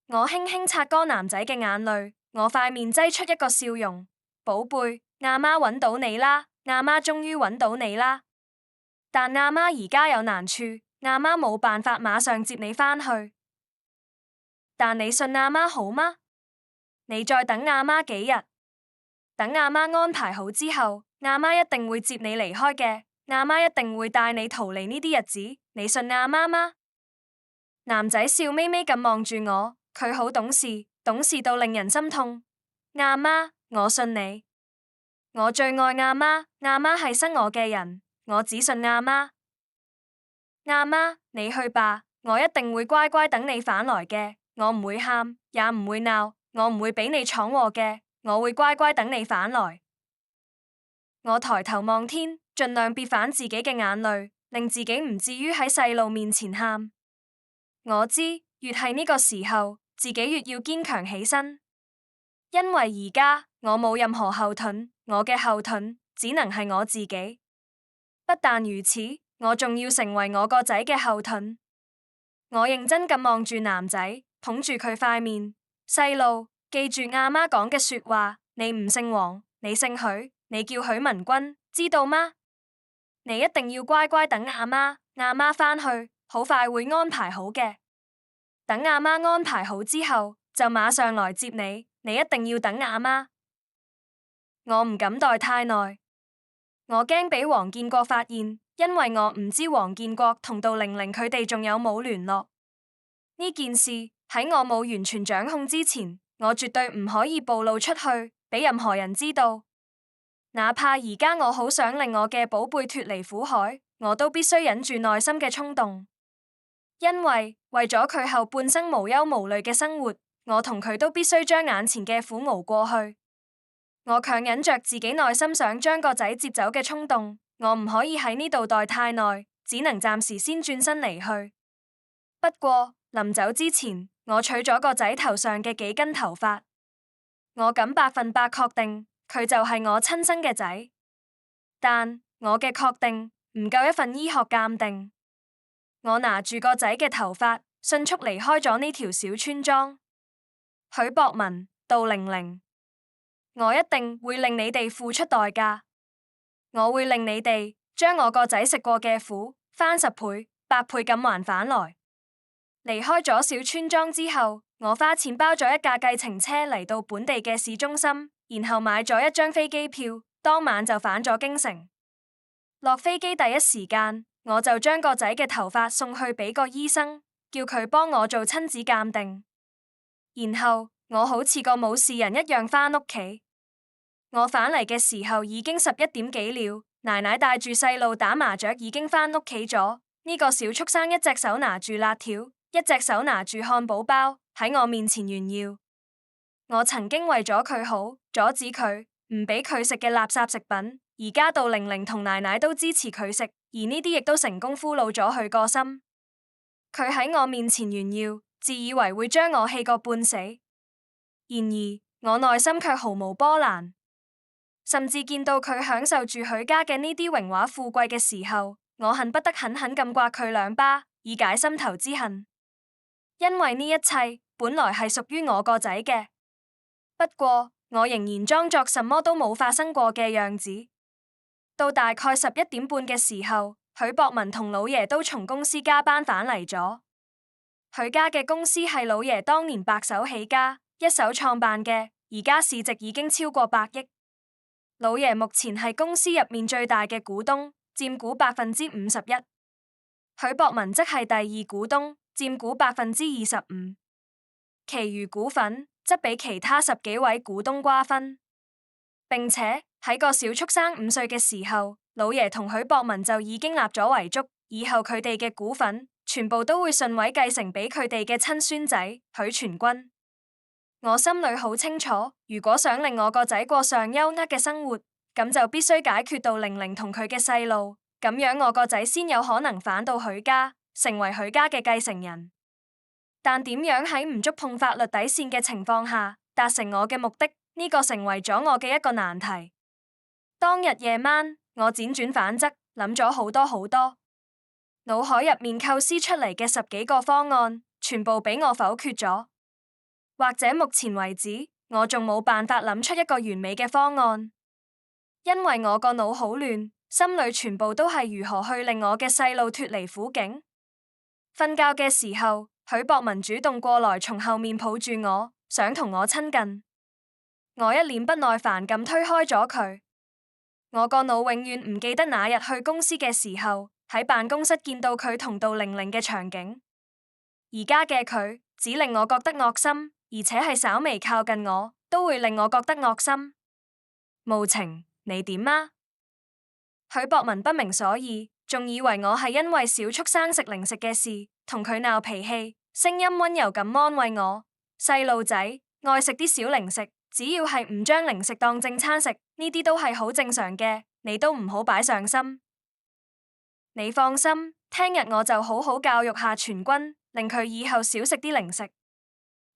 Speaker 1: 我輕輕擦乾男仔嘅眼淚，我塊面擠出一個笑容。寶貝，阿媽揾到你啦，阿媽終於揾到你啦。但阿媽而家有難處，阿媽冇辦法馬上接你返去。但你信阿媽好嗎？你再等阿媽幾日，等阿媽安排好之後，阿媽一定會接你離開嘅。阿媽一定會帶你逃離呢啲日子。你信阿媽嗎？男仔笑眯眯咁望住我。佢好懂事，懂事到令人心痛。阿媽，我信你，我最愛阿媽，阿媽係生我嘅人，我只信阿媽。阿媽，你去吧，我一定會乖乖等你返來嘅，我唔會喊，也唔會鬧，我唔會俾你闖禍嘅，我會乖乖等你返來。我抬頭望天，盡量別反自己嘅眼淚，令自己唔至於喺細路面前喊。我知，越係呢個時候，自己越要堅強起身，因為而家我冇任何後盾，我嘅後盾只能係我自己。不但如此，我仲要成為我個仔嘅後盾。我認真咁望住男仔，捧住佢塊面。細路，記住阿媽講嘅說話，你唔姓黃，你姓許，你叫許文君，知道嗎？你一定要乖乖等阿媽，阿媽返去，好快會安排好嘅。等阿媽安排好之後，就馬上來接你。你一定要等阿媽。我唔敢待太耐，我驚俾黃建國發現，因為我唔知黃建國同杜玲玲佢哋仲有冇聯絡。呢件事喺我冇完全掌控之前，我絕對唔可以暴露出去，俾任何人知道。哪怕而家我好想令我嘅寶貝脫離苦海，我都必須忍住內心嘅衝動。因為咗佢後半生無憂無慮嘅生活，我同佢都必須將眼前嘅苦熬過去。我強忍着自己內心想將個仔接走嘅衝動，我唔可以喺呢度待太耐，只能暫時先轉身離去。不過臨走之前，我取咗個仔頭上嘅幾根頭髮，我敢100%確定佢就係我親生嘅仔。但我嘅確定唔夠一份醫學鑑定。我拿住個仔嘅頭髮，迅速離開咗呢條小村莊。許博文、杜玲玲，我一定會令你哋付出代價。我會令你哋將我個仔食過嘅苦，翻10倍、100倍咁還返來。離開咗小村莊之後，我花錢包咗一架計程車嚟到本地嘅市中心，然後買咗一張飛機票，當晚就返咗京城。落飛機第一時間，我就將個仔嘅頭髮送去俾個醫生，叫佢幫我做親子鑑定。然後我好似個冇事人一樣返屋企。我返嚟嘅時候已經11點幾了，奶奶帶住細路打麻雀已經返屋企咗。呢個小畜生一隻手拿住辣條，一隻手拿住漢堡包喺我面前炫耀。我曾經為咗佢好，阻止佢唔俾佢食嘅垃圾食品。而家杜玲玲同奶奶都支持佢食，而呢啲亦都成功俘虜咗佢個心。佢喺我面前炫耀，自以為會將我氣個半死。然而我內心卻毫無波瀾，甚至見到佢享受住許家嘅呢啲榮華富貴嘅時候，我恨不得狠狠咁刮佢2巴，以解心頭之恨。因為呢一切本來係屬於我個仔嘅，不過我仍然裝作什麼都冇發生過嘅樣子。到大概11點半嘅時候，許博文同老爺都從公司加班返嚟咗。許家嘅公司係老爺當年白手起家，一手創辦嘅，而家市值已經超過100億。老爺目前係公司入面最大嘅股東，佔股51%。許博文則係第2股東，佔股25%。其餘股份則俾其他10幾位股東瓜分。並且喺個小畜生5歲嘅時候，老爺同許博文就已經立咗遺囑，以後佢哋嘅股份全部都會順位繼承俾佢哋嘅親孫仔許全軍。我心裏好清楚，如果想令我個仔過上優渥嘅生活，咁就必須解決到玲玲同佢嘅細路，咁樣我個仔先有可能返到許家，成為許家嘅繼承人。但點樣喺唔觸碰法律底線嘅情況下達成我嘅目的，呢個成為咗我嘅一個難題。當日夜晚，我輾轉反側，諗咗好多好多，腦海入面構思出嚟嘅10幾個方案，全部俾我否決咗。或者目前為止，我仲冇辦法諗出一個完美嘅方案，因為我個腦好亂，心裏全部都係如何去令我嘅細路脫離苦境。瞓覺嘅時候，許博文主動過來從後面抱住我，想同我親近。我一臉不耐煩咁推開咗佢。我個腦永遠唔記得那日去公司嘅時候，喺辦公室見到佢同杜玲玲嘅場景。而家嘅佢只令我覺得惡心，而且係稍微靠近我，都會令我覺得惡心。無情，你點啊？許博文不明所以，仲以為我係因為小畜生食零食嘅事同佢鬧脾氣，聲音溫柔咁安慰我：細路仔愛食啲小零食，只要係唔將零食當正餐食，呢啲都係好正常嘅，你都唔好擺上心。你放心，聽日我就好好教育下全軍，令佢以後少食啲零食。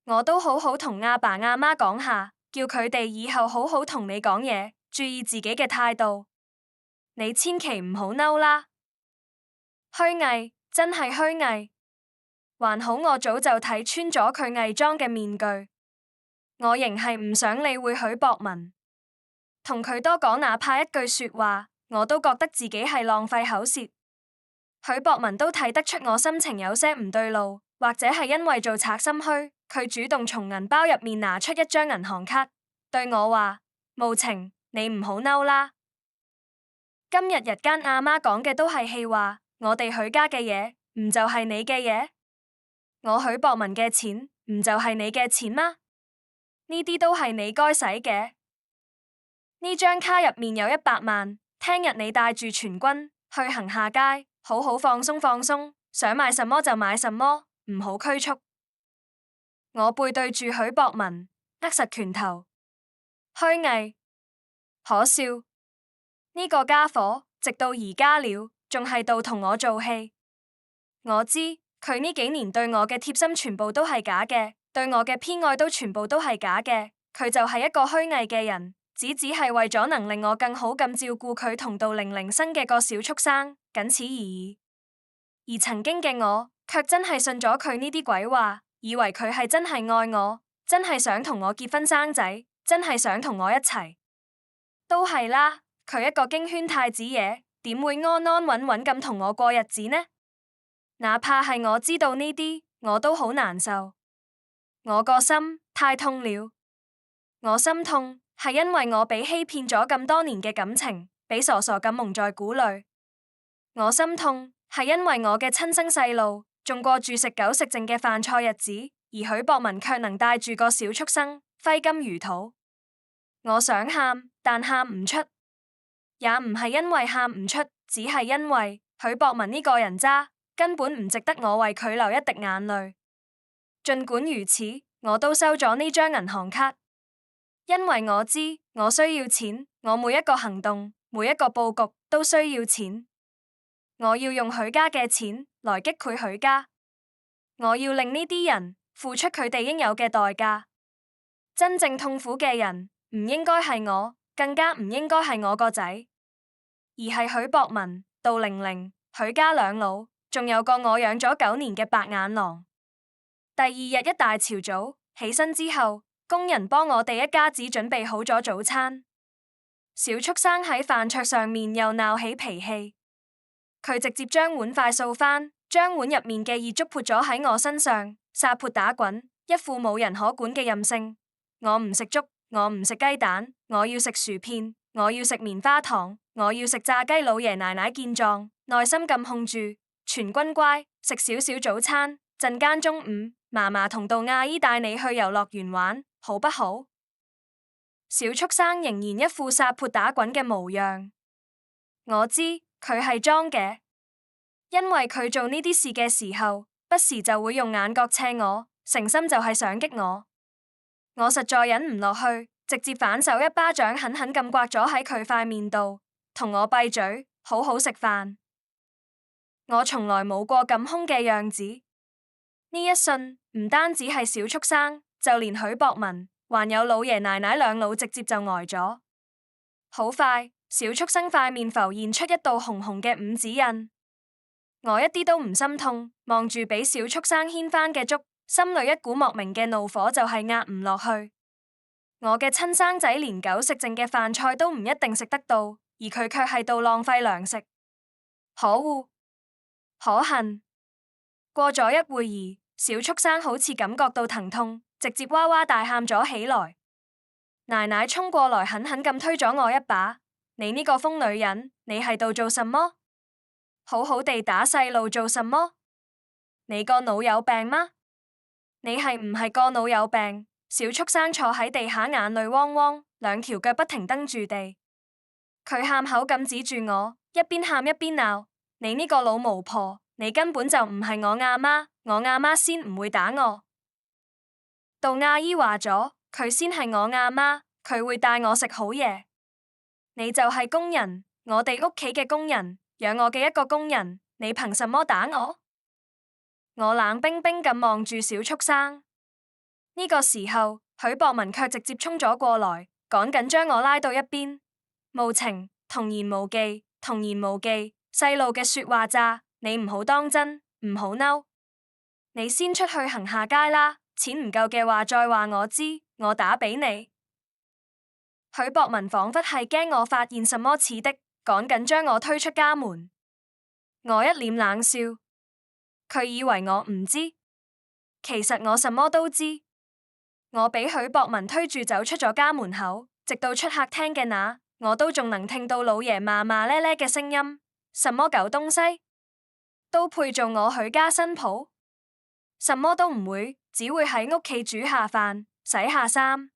Speaker 1: 我都好好同阿爸阿媽講下，叫佢哋以後好好同你講嘢，注意自己嘅態度。你千祈唔好嬲啦。虛偽，真係虛偽。還好我早就睇穿咗佢偽裝嘅面具。我仍係唔想理會許博文，同佢多講哪怕一句說話，我都覺得自己係浪費口舌。許博文都睇得出我心情有些唔對路，或者係因為做賊心虛，佢主動從銀包入面拿出一張銀行卡，對我話：無情，你唔好嬲啦。今日日間阿媽講嘅都係氣話，我哋許家嘅嘢唔就係你嘅嘢？我許博文嘅錢唔就係你嘅錢嗎？呢啲都係你該使嘅。呢張卡入面有100萬，聽日你帶住全軍去行下街，好好放鬆放鬆，想買什麼就買什麼，唔好拘束。我背對住許博文，握實拳頭。虛偽，可笑。呢個家伙直到而家了，仲係度同我做戲。我知佢呢幾年對我嘅貼心全部都係假嘅，對我嘅偏愛都全部都係假嘅。佢就係一個虛偽嘅人，只係為咗能令我更好咁照顧佢同杜玲玲生嘅個小畜生，僅此而已。而曾經嘅我，卻真係信咗佢呢啲鬼話，以為佢係真係愛我，真係想同我結婚生仔，真係想同我一齊。都係啦。佢一個京圈太子爺，點會安安穩穩咁同我過日子呢？哪怕係我知道呢啲，我都好難受。我個心太痛了。我心痛係因為我俾欺騙咗咁多年嘅感情，俾傻傻咁蒙在鼓裏。我心痛係因為我嘅親生細路仲過住食狗食剩嘅飯菜日子，而許博文卻能帶住個小畜生揮金如土。我想喊，但喊唔出。也唔係因為喊唔出，只係因為許博文呢個人渣，根本唔值得我為佢流一滴眼淚。儘管如此，我都收咗呢張銀行卡，因為我知我需要錢，我每一個行動，每一個佈局都需要錢。我要用許家嘅錢來擊潰許家，我要令呢啲人付出佢哋應有嘅代價。真正痛苦嘅人唔應該係我，更加唔應該係我個仔，而係許博文、杜玲玲、許家兩老，仲有個我養咗9年嘅白眼狼。第二日一大朝早起身之後，工人幫我哋一家子準備好咗早餐。小畜生喺飯桌上面又鬧起脾氣，佢直接將碗筷掃翻，將碗入面嘅熱粥潑咗喺我身上，撒潑打滾，一副冇人可管嘅任性。我唔食粥，我唔食雞蛋，我要食薯片，我要食棉花糖，我要食炸雞。老爺奶奶見狀，耐心咁控住，全軍乖，食少少早餐，陣間中午，嫲嫲同杜阿姨帶你去遊樂園玩，好不好？小畜生仍然一副撒潑打滾嘅模樣。我知佢係裝嘅，因為佢做呢啲事嘅時候，不時就會用眼角斜我，誠心就係想激我。我實在忍唔落去，直接反手一巴掌狠狠咁刮咗喺佢塊面度，同我閉嘴，好好食飯。我從來冇過咁兇嘅樣子。呢一瞬唔單止係小畜生，就連許博文還有老爺奶奶兩老直接就呆咗。好快，小畜生塊面浮現出一道紅紅嘅五指印。我一啲都唔心痛，望住俾小畜生掀翻嘅竹，心裏一股莫名嘅怒火就係壓唔落去。我嘅親生仔連狗食剩嘅飯菜都唔一定食得到，而佢卻係度浪費糧食。可惡，可恨。過咗一會兒，小畜生好似感覺到疼痛，直接哇哇大喊咗起來。奶奶衝過來狠狠咁推咗我一把，你呢個瘋女人，你係度做什麼？好好地打細路做什麼？你個腦有病嗎？你係唔係個腦有病？小畜生坐喺地下眼淚汪汪，兩條腳不停蹬住地。佢喊口咁指住我，一邊喊一邊鬧，你呢個老巫婆，你根本就唔係我阿媽，我阿媽先唔會打我。杜阿姨話咗，佢先係我阿媽，佢會帶我食好嘢。你就係工人，我哋屋企嘅工人，養我嘅一個工人，你憑什麼打我？我冷冰冰咁望住小畜生。呢個時候，許博文卻直接衝咗過來，趕緊將我拉到一邊。無情，童言無忌，童言無忌，細路嘅說話咋，你唔好當真，唔好嬲。你先出去行下街啦，錢唔夠嘅話再話我知，我打俾你。許博文仿佛係驚我發現什麼似的，趕緊將我推出家門。我一臉冷笑，佢以為我唔知，其實我什麼都知。我俾許博文推住走出咗家門口，直到出客廳嘅那，我都仲能聽到老爺罵罵咧咧嘅聲音。什麼狗東西，都配做我許家新抱？什麼都唔會，只會喺屋企煮下飯、洗下衫，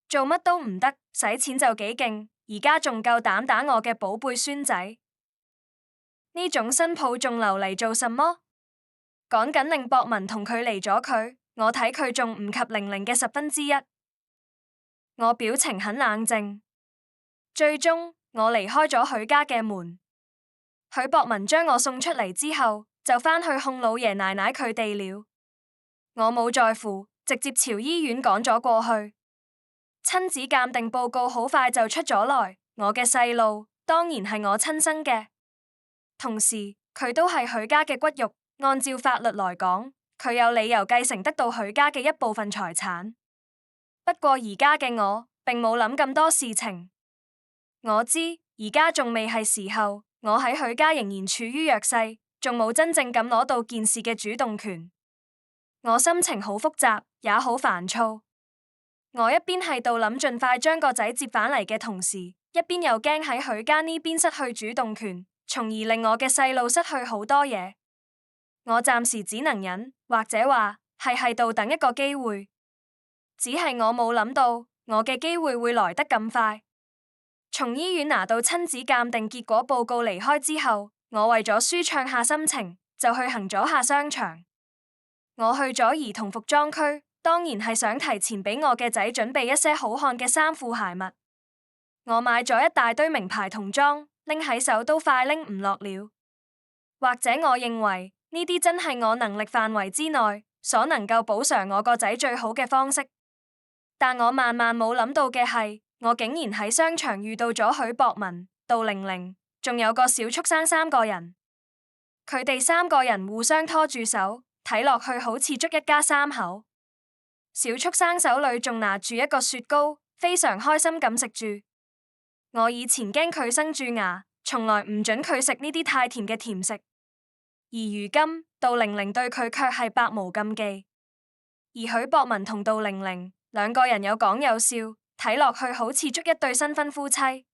Speaker 1: 做乜都唔得，使錢就幾勁，而家仲夠膽打我嘅寶貝孫仔。呢種新抱仲留嚟做什麼？趕緊令博文同佢離咗佢。我睇佢仲唔及玲玲嘅1/10。我表情很冷靜。最終我離開咗許家嘅門。許博文將我送出嚟之後，就返去控老爺奶奶佢哋了。我冇在乎，直接朝醫院趕咗過去。親子鑑定報告好快就出咗來，我嘅細路當然係我親生嘅，同時佢都係許家嘅骨肉，按照法律來講，佢有理由繼承得到許家嘅一部分財產。不過而家嘅我並冇諗咁多事情。我知而家仲未係時候，我喺許家仍然處於弱勢，仲冇真正咁攞到件事嘅主動權。我心情好複雜，也好煩躁。我一邊係度諗盡快將個仔接返嚟嘅同時，一邊又驚喺許家呢邊失去主動權，從而令我嘅細路失去好多嘢。我暫時只能忍，或者話係度等一個機會。只係我冇諗到，我嘅機會會來得咁快。從醫院拿到親子鑑定結果報告離開之後，我為咗舒暢下心情，就去行咗下商場。我去咗兒童服裝區，當然係想提前俾我嘅仔準備一些好看嘅衫褲鞋襪。我買咗一大堆名牌童裝，拎喺手都快拎唔落了。或者我認為，呢啲真係我能力範圍之內所能夠補償我個仔最好嘅方式。但我萬萬冇諗到嘅係，我竟然喺商場遇到咗許博文、杜玲玲，仲有個小畜生3個人。佢哋3個人互相拖住手，睇落去好似捉一家3口。小畜生手裏仲拿住一個雪糕，非常開心咁食住。我以前驚佢生蛀牙，從來唔准佢食呢啲太甜嘅甜食。而如今，杜玲玲對佢卻係百無禁忌。而許博文同杜玲玲2個人有講有笑，睇落去好似捉一對新婚夫妻。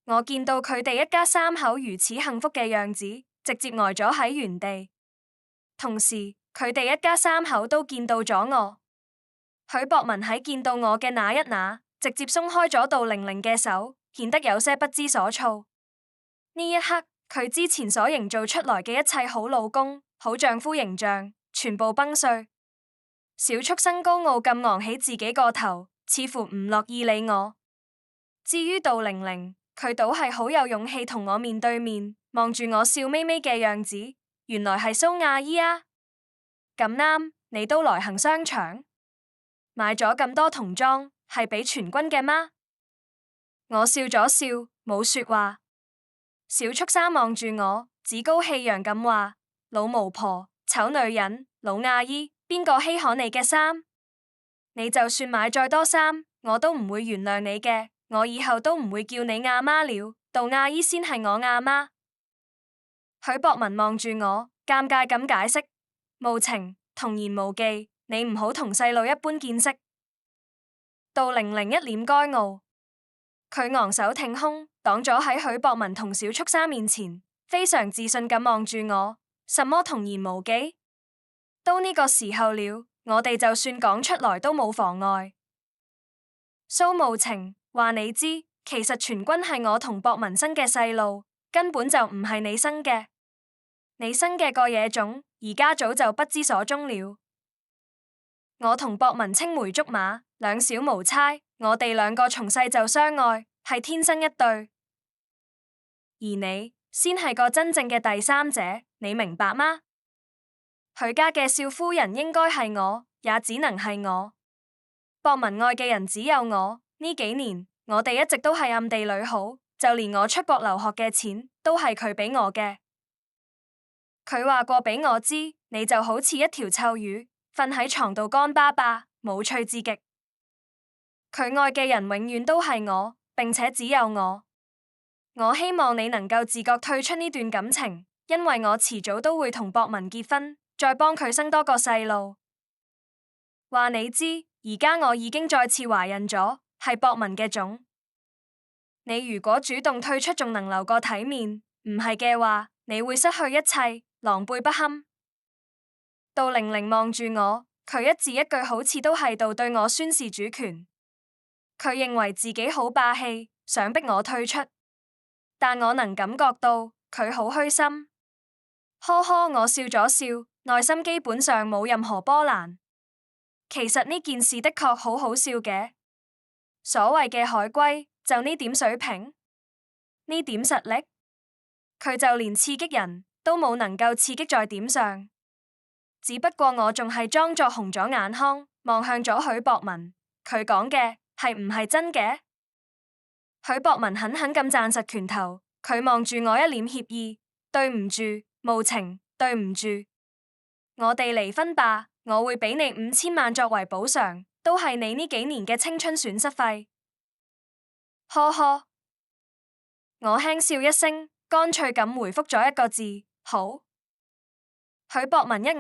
Speaker 1: 我見到佢哋一家3口如此幸福嘅樣子，直接呆咗喺原地。同時，佢哋一家三口都見到咗我。許博文喺見到我嘅那一那，直接鬆開咗杜玲玲嘅手，顯得有些不知所措。呢一刻，佢之前所營造出來嘅一切好老公、好丈夫形象，全部崩碎。小畜生高傲咁昂起自己個頭，似乎唔樂意理我。至於杜玲玲，佢倒係好有勇氣同我面對面，望住我笑眯眯嘅樣子。原來係蘇阿姨啊！咁啱，你都來行商場，買咗咁多童裝，係俾全軍嘅嗎？我笑咗笑，冇說話。小畜生望住我，趾高氣揚咁話：老巫婆、醜女人、老阿姨，邊個稀罕你嘅衫？你就算買再多衫，我都唔會原諒你嘅。我以後都唔會叫你阿媽了，杜阿姨先係我阿媽。許博文望住我，尷尬咁解釋：無情，童言無忌，你唔好同細路一般見識。杜玲玲一臉該傲，佢昂首挺胸，擋咗喺許博文同小畜生面前，非常自信咁望住我。什麼童言無忌？都呢個時候了，我哋就算講出來都冇妨礙。蘇無情，話你知，其實全軍係我同博文生嘅細路，根本就唔係你生嘅。你生嘅個野種，而家早就不知所蹤了。我同博文青梅竹馬，兩小無猜，我哋兩個從細就相愛，係天生一對。而你先係個真正嘅第三者，你明白嗎？許家嘅少夫人應該係我，也只能係我。博文愛嘅人只有我。呢幾年，我哋一直都係暗地裏好，就連我出國留學嘅錢，都係佢俾我嘅。佢話過俾我知，你就好似一條臭魚，瞓喺床度乾巴巴，無趣至極。佢愛嘅人永遠都係我，並且只有我。我希望你能夠自覺退出呢段感情，因為我遲早都會同博文結婚，再幫佢生多個細路。話你知，而家我已經再次懷孕咗，係博文嘅種。你如果主動退出，仲能留個體面，唔係嘅話，你會失去一切，狼狽不堪。杜玲玲望住我，佢一字一句好似都係度對我宣示主權。佢認為自己好霸氣，想逼我退出，但我能感覺到佢好虛心。呵呵，我笑咗笑，內心基本上冇任何波瀾。其實呢件事的確好好笑嘅。所謂嘅海龜，就呢點水平，呢點實力，佢就連刺激人都冇能夠刺激在點上。只不過我仲係裝作紅咗眼眶，望向咗許博文。佢講嘅係唔係真嘅？許博文狠狠咁攢實拳頭，佢望住我一臉歉意。對唔住，無情，對唔住。我哋離婚吧，我會俾你5000萬作為補償，都係你呢幾年嘅青春損失費。呵呵，我輕笑一聲，乾脆咁回覆咗一個字：好。許博文一呆，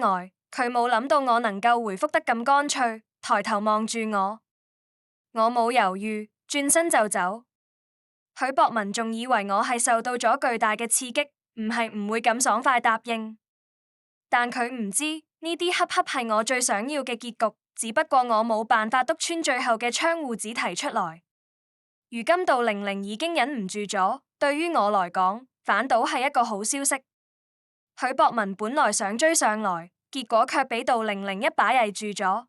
Speaker 1: 佢冇諗到我能夠回覆得咁乾脆，抬頭望住我。我冇猶豫，轉身就走。許博文仲以為我係受到咗巨大嘅刺激，唔係唔會咁爽快答應。但佢唔知呢啲恰恰係我最想要嘅結局，只不過我冇辦法篤穿最後嘅窗戶紙提出來。如今杜玲玲已經忍唔住咗，對於我來講，反倒係一個好消息。許博文本來想追上來，結果卻俾杜玲玲一把曳住咗。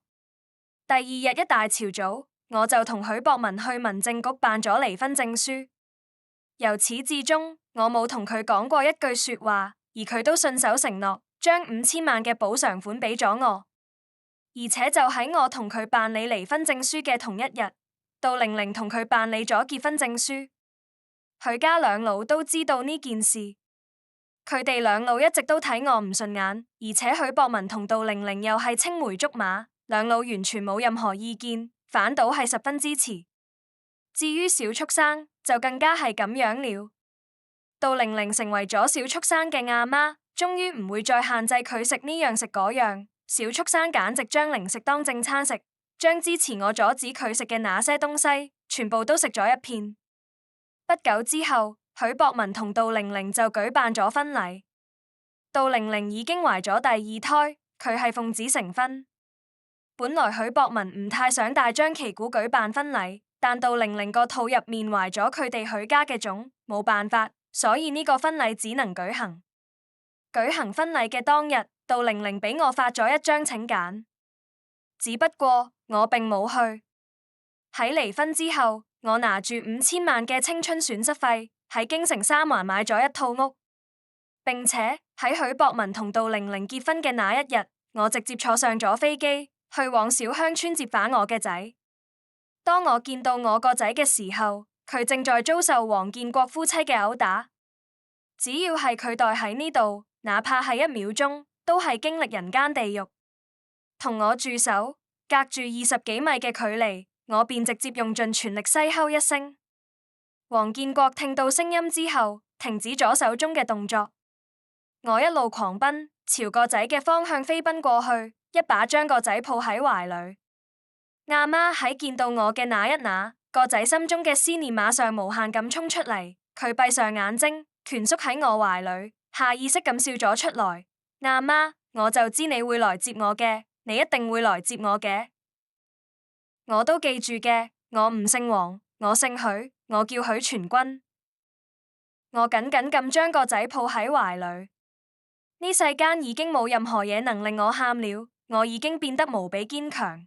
Speaker 1: 第二日一大朝早，我就同許博文去民政局辦咗離婚證書。由始至終，我冇同佢講過一句說話，而佢都信守承諾，將5000萬嘅補償款俾咗我。而且就喺我同佢辦理離婚證書嘅同一日，杜玲玲同佢辦理咗結婚證書。許家兩老都知道呢件事，佢哋兩老一直都睇我唔順眼，而且許博文同杜玲玲又係青梅竹馬，兩老完全冇任何意見，反倒係十分支持。至於小畜生就更加係咁樣了。杜玲玲成為咗小畜生嘅阿媽，終於唔會再限制佢食呢樣食嗰樣。小畜生簡直將零食當正餐食，將之前我阻止佢食嘅那些東西，全部都食咗一片。不久之後，許博文同杜玲玲就舉辦咗婚禮。杜玲玲已經懷咗第二胎，佢係奉子成婚。本來許博文唔太想大張旗鼓舉辦婚禮，但杜玲玲個肚入面懷咗佢哋許家嘅種，冇辦法，所以呢個婚禮只能舉行。舉行婚禮嘅當日，杜玲玲俾我發咗一張請柬，只不過我並冇去。喺離婚之後，我拿住5000萬嘅青春損失費，喺京城三環買咗一套屋，並且喺許博文同杜玲玲結婚嘅那一日，我直接坐上咗飛機，去往小鄉村接返我嘅仔。當我見到我個仔嘅時候，佢正在遭受黃建國夫妻嘅毆打。只要係佢待喺呢度，哪怕係1秒鐘，都係經歷人間地獄。同我住手，隔住20幾米嘅距離，我便直接用盡全力嘶吼一聲。黃建國聽到聲音之後，停止咗手中嘅動作。我一路狂奔，朝個仔嘅方向飛奔過去，一把將個仔抱喺懷裏。阿媽喺見到我嘅那一那，個仔心中嘅思念馬上無限咁衝出嚟，佢閉上眼睛，蜷縮喺我懷裏，下意識咁笑咗出來。阿媽，我就知你會來接我嘅，你一定會來接我嘅。我都記住嘅，我唔姓黃，我姓許，我叫許全軍。我緊緊咁將個仔抱喺懷裏。呢世間已經冇任何嘢能令我喊了，我已經變得無比堅強。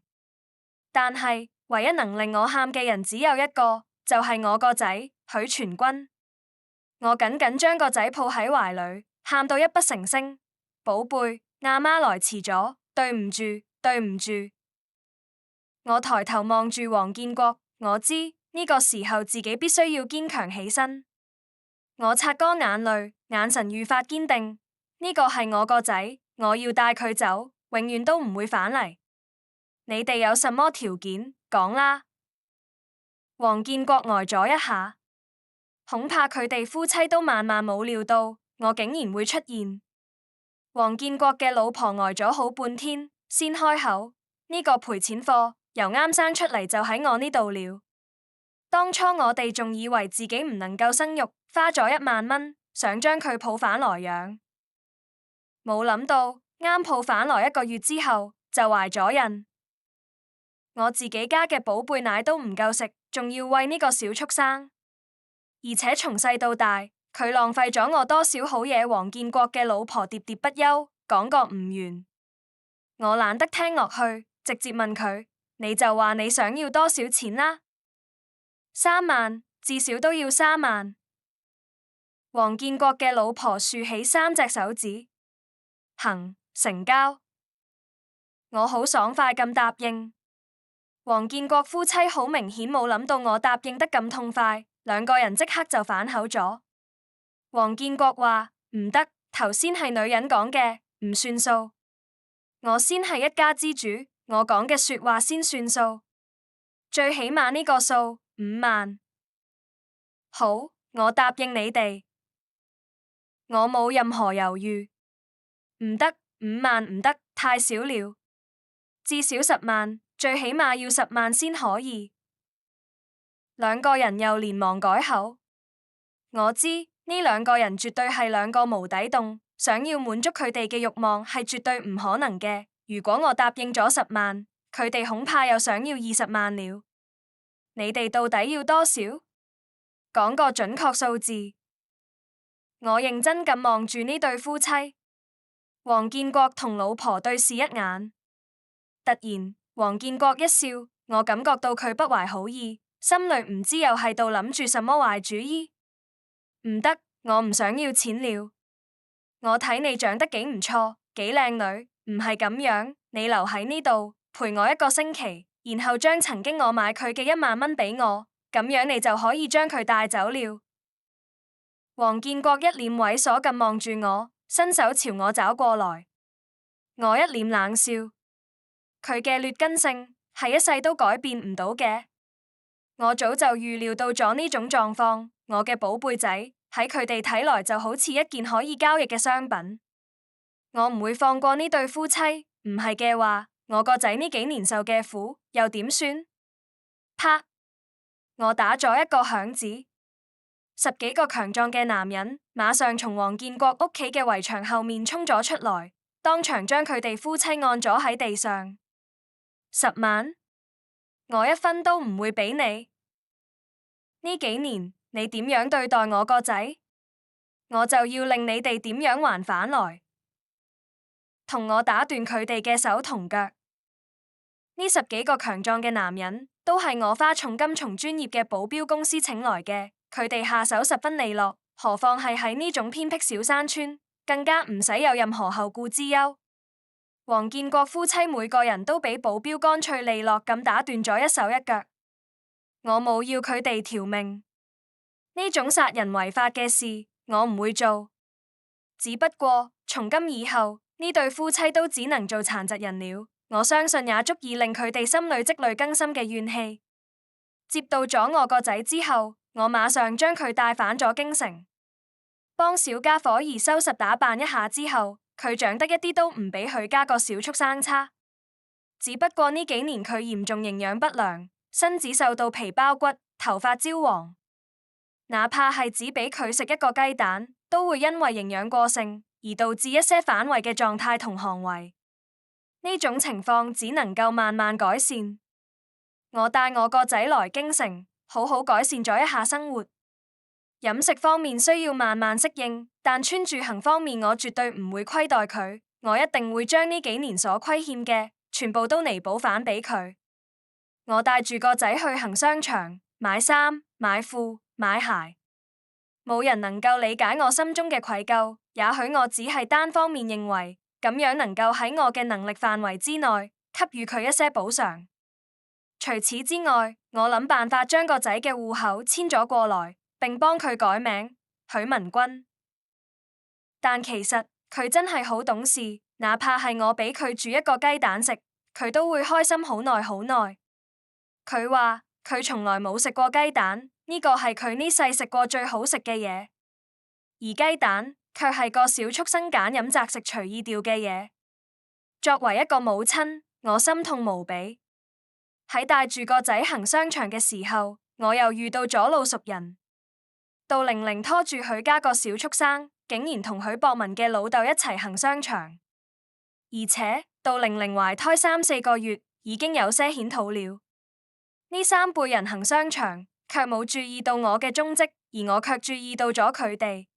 Speaker 1: 但係唯一能令我喊嘅人只有一個，就係我個仔許全軍。我緊緊將個仔抱喺懷裏，喊到泣不成聲。寶貝，阿媽來遲咗，對唔住，對唔住。我抬頭望住黃建國，我知呢個時候自己必須要堅強起身。我擦乾眼淚，眼神愈發堅定。呢個係我個仔，我要帶佢走，永遠都唔會返嚟。你哋有什麼條件，講啦。黃建國呆咗一下，恐怕佢哋夫妻都萬萬冇料到我竟然會出現。黃建國嘅老婆呆咗好半天，先開口：呢個賠錢貨由啱生出嚟就喺我呢度了。當初我哋仲以為自己唔能夠生育，花咗1萬蚊，想將佢抱返來養。冇諗到啱抱返來1個月之後就懷咗孕。我自己家嘅寶貝奶都唔夠食，仲要餵呢個小畜生，而且從細到大佢浪費咗我多少好嘢。黃建國嘅老婆喋喋不休，講個唔完。我懶得聽落去，直接問佢：你就話你想要多少錢啦？3萬，至少都要3萬。黃建國嘅老婆豎起3隻手指，行，成交。我好爽快咁答應。黃建國夫妻好明顯冇諗到我答應得咁痛快，兩個人即刻就反口咗。黃建國話：唔得，頭先係女人講嘅，唔算數。我先係一家之主，我講嘅說話先算數。最起碼呢個數5萬。好，我答應你哋。我冇任何猶豫。唔得，5萬唔得，太少了。至少10萬，最起碼要10萬先可以。兩個人又連忙改口。我知呢兩個人絕對係兩個無底洞，想要滿足佢哋嘅慾望係絕對唔可能嘅。如果我答應咗10萬，佢哋恐怕又想要20萬了。你哋到底要多少？講個準確數字。我認真咁望住呢對夫妻。黃建國同老婆對視一眼，突然黃建國一笑，我感覺到佢不懷好意，心裏唔知又係度諗住什麼壞主意。唔得，我唔想要錢了。我睇你長得幾唔錯，幾靚女，唔係咁樣，你留喺呢度陪我1個星期，然後將曾經我買佢嘅1萬蚊俾我，咁樣你就可以將佢帶走了。黃建國一臉猥瑣咁望住我，伸手朝我找過來。我一臉冷笑，佢嘅劣根性係一世都改變唔到嘅。我早就預料到咗呢種狀況，我嘅寶貝仔喺佢哋睇來就好似一件可以交易嘅商品。我唔會放過呢對夫妻，唔係嘅話，我個仔呢幾年受嘅苦又點算？啪！我打咗一個響指，10幾個強壯嘅男人馬上從黃建國屋企嘅圍牆後面衝咗出來，當場將佢哋夫妻按咗喺地上。10萬？我一分都唔會俾你。呢幾年你點樣對待我個仔，我就要令你哋點樣還返來，同我打斷佢哋嘅手同腳。呢10幾個強壯嘅男人都係我花重金從專業嘅保鏢公司請來嘅，佢哋下手十分利落，何況係喺呢種偏僻小山村，更加唔使有任何後顧之憂。黃建國夫妻每個人都俾保鏢乾脆利落咁打斷咗一手一腳。我冇要佢哋條命，呢種殺人違法嘅事我唔會做。只不過從今以後，呢對夫妻都只能做殘疾人了。我相信也足以令佢哋心裏積累更深嘅怨氣。接到咗我個仔之後，我馬上將佢帶返咗京城，幫小家伙兒收拾打扮一下之後，佢長得一啲都唔比許家個小畜生差。只不過呢幾年佢嚴重營養不良，身子瘦到皮包骨，頭髮焦黃，哪怕係只俾佢食一個雞蛋，都會因為營養過剩而導致一些反胃嘅狀態同行為。呢種情況只能夠慢慢改善。我帶我個仔來京城，好好改善咗一下生活。飲食方面需要慢慢適應，但穿住行方面我絕對唔會虧待佢。我一定會將呢幾年所虧欠嘅全部都彌補返俾佢。我帶住個仔去行商場買衫、買褲、買鞋，冇人能夠理解我心中嘅愧疚。也許我只係單方面認為咁樣能夠喺我嘅能力範圍之內給予佢一些補償。除此之外，我諗辦法將個仔嘅戶口遷咗過來，並幫佢改名許文君。但其實佢真係好懂事，哪怕係我俾佢煮一個雞蛋食，佢都會開心好耐好耐。佢話佢從來冇食過雞蛋，呢個係佢呢世食過最好食嘅嘢，而雞蛋卻係個小畜生揀飲擇食隨意掉嘅嘢。作為一個母親，我心痛無比。喺帶住個仔行商場嘅時候，我又遇到咗老熟人。杜玲玲拖住許家個小畜生，竟然同許博文嘅老豆一齊行商場，而且杜玲玲懷胎3、4個月，已經有些顯肚了。呢3輩人行商場，卻冇注意到我嘅蹤跡，而我卻注意到咗佢哋。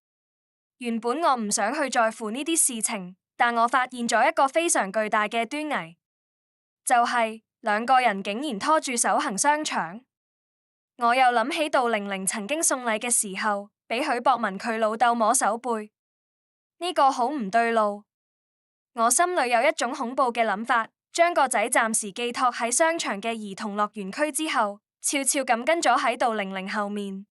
Speaker 1: 原本我唔想去在乎呢啲事情，但我發現咗一個非常巨大嘅端倪，就係2個人竟然拖住手行商場。我又諗起杜玲玲曾經送禮嘅時候，俾許博文佢老豆摸手背，呢個好唔對路。我心裏有一種恐怖嘅諗法，將個仔暫時寄託喺商場嘅兒童樂園區之後，悄悄咁跟咗喺杜玲玲後面。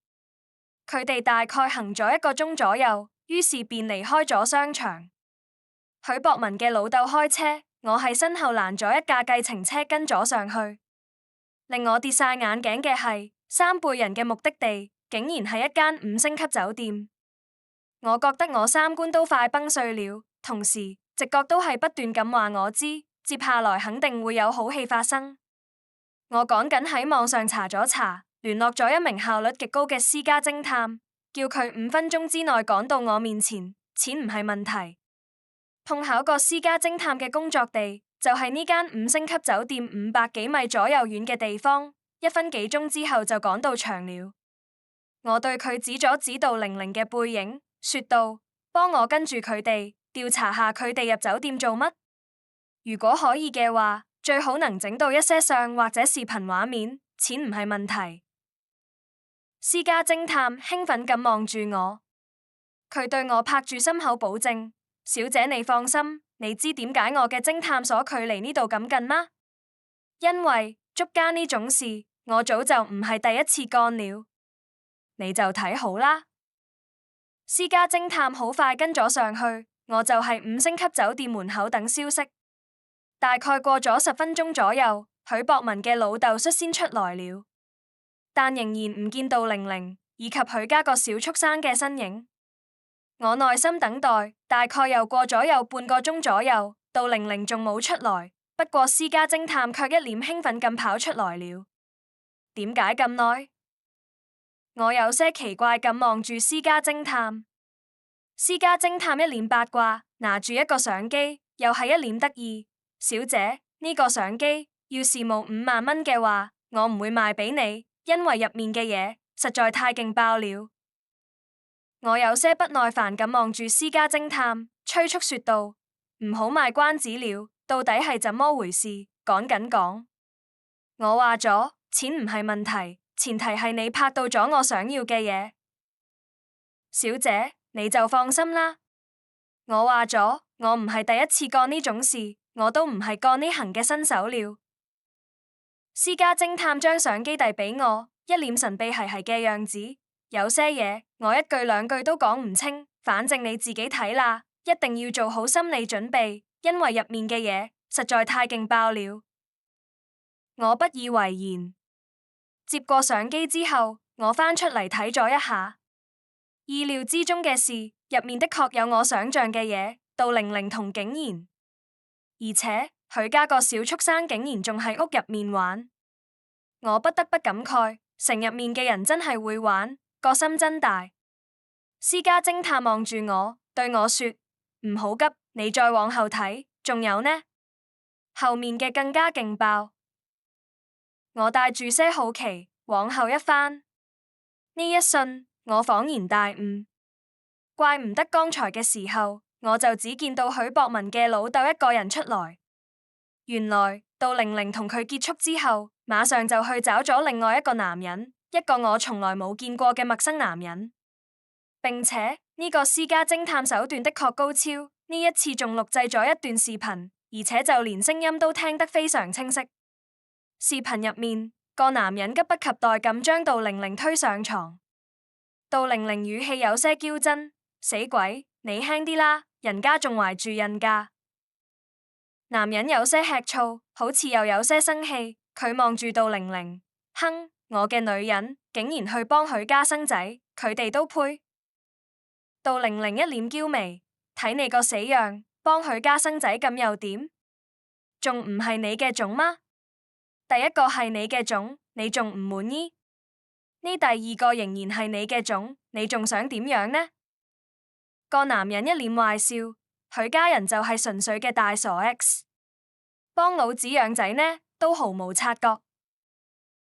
Speaker 1: 佢哋大概行咗1個鐘左右，於是便離開咗商場。許博文嘅老豆開車，我喺身後攔咗一架計程車跟咗上去。令我跌晒眼鏡嘅係，3輩人嘅目的地竟然係一間5星級酒店。我覺得我三觀都快崩碎了，同時直覺都係不斷咁話我知，接下來肯定會有好戲發生。我趕緊喺網上查咗查，聯絡咗一名效率極高嘅私家偵探，叫佢5分鐘之內趕到我面前，錢唔係問題。碰巧個私家偵探嘅工作地就係呢間5星級酒店500幾米左右遠嘅地方，1分幾鐘之後就趕到場了。我對佢指咗指杜玲玲嘅背影，說道：幫我跟住佢哋，調查下佢哋入酒店做乜。如果可以嘅話，最好能整到一些相或者視頻畫面，錢唔係問題。私家偵探興奮咁望住我，佢對我拍住心口保證：小姐你放心，你知點解我嘅偵探所距離呢度咁近嗎？因為捉奸呢種事，我早就唔係第一次幹了。你就睇好啦。私家偵探好快跟咗上去，我就係5星級酒店門口等消息。大概過咗10分鐘左右，許博文嘅老豆率先出來了，但仍然唔見杜玲玲以及許家個小畜生嘅身影。我耐心等待，大概又過咗有半個鐘左右，杜玲玲仲冇出來。不過私家偵探卻一臉興奮咁跑出來了。點解咁耐？我有些奇怪咁望住私家偵探。私家偵探一臉八卦，拿住一個相機，又係一臉得意。小姐，呢個相機要是冇5萬蚊嘅話，我唔會賣俾你，因為入面嘅嘢實在太勁爆了。我有些不耐煩咁望住私家偵探，催促說道：唔好賣關子了，到底係怎麼回事？趕緊講。我話咗，錢唔係問題，前提係你拍到咗我想要嘅嘢。小姐，你就放心啦。我話咗，我唔係第一次幹呢種事，我都唔係幹呢行嘅新手了。私家偵探將相機遞俾我，一臉神秘兮兮嘅樣子。有些嘢我一句兩句都講唔清，反正你自己睇啦，一定要做好心理準備，因為入面嘅嘢實在太勁爆了。我不以為然。接過相機之後，我翻出嚟睇咗一下，意料之中嘅是，入面的確有我想象嘅嘢，杜玲玲同景賢，而且許家個小畜生竟然仲喺屋入面玩。我不得不感慨，城入面嘅人真係會玩，個心真大。私家偵探望住我，對我說：唔好急，你再往後睇，仲有呢，後面嘅更加勁爆。我帶住些好奇往後一翻，呢一瞬我恍然大悟，怪唔得剛才嘅時候我就只見到許博文嘅老豆一個人出來，原來杜玲玲同佢結束之後，馬上就去找咗另外一個男人，一個我從來冇見過嘅陌生男人，並且呢個私家偵探手段的確高超，呢一次仲錄製咗一段視頻，而且就連聲音都聽得非常清晰。視頻入面，個男人急不及待咁將杜玲玲推上床，杜玲玲語氣有些嬌嗔：死鬼，你輕啲啦，人家仲懷住孕㗎。男人有些吃醋，好似又有些生氣，佢望住杜玲玲，哼，我嘅女人竟然去幫許家生仔，佢哋都配。杜玲玲一臉嬌媚，睇你個死樣，幫許家生仔咁又點？仲唔係你嘅種嗎？第一個係你嘅種，你仲唔滿意？呢第二個仍然係你嘅種，你仲想點樣呢？個男人一臉壞笑，許家人就係純粹嘅大傻 X， 幫老子養仔呢都毫無察覺，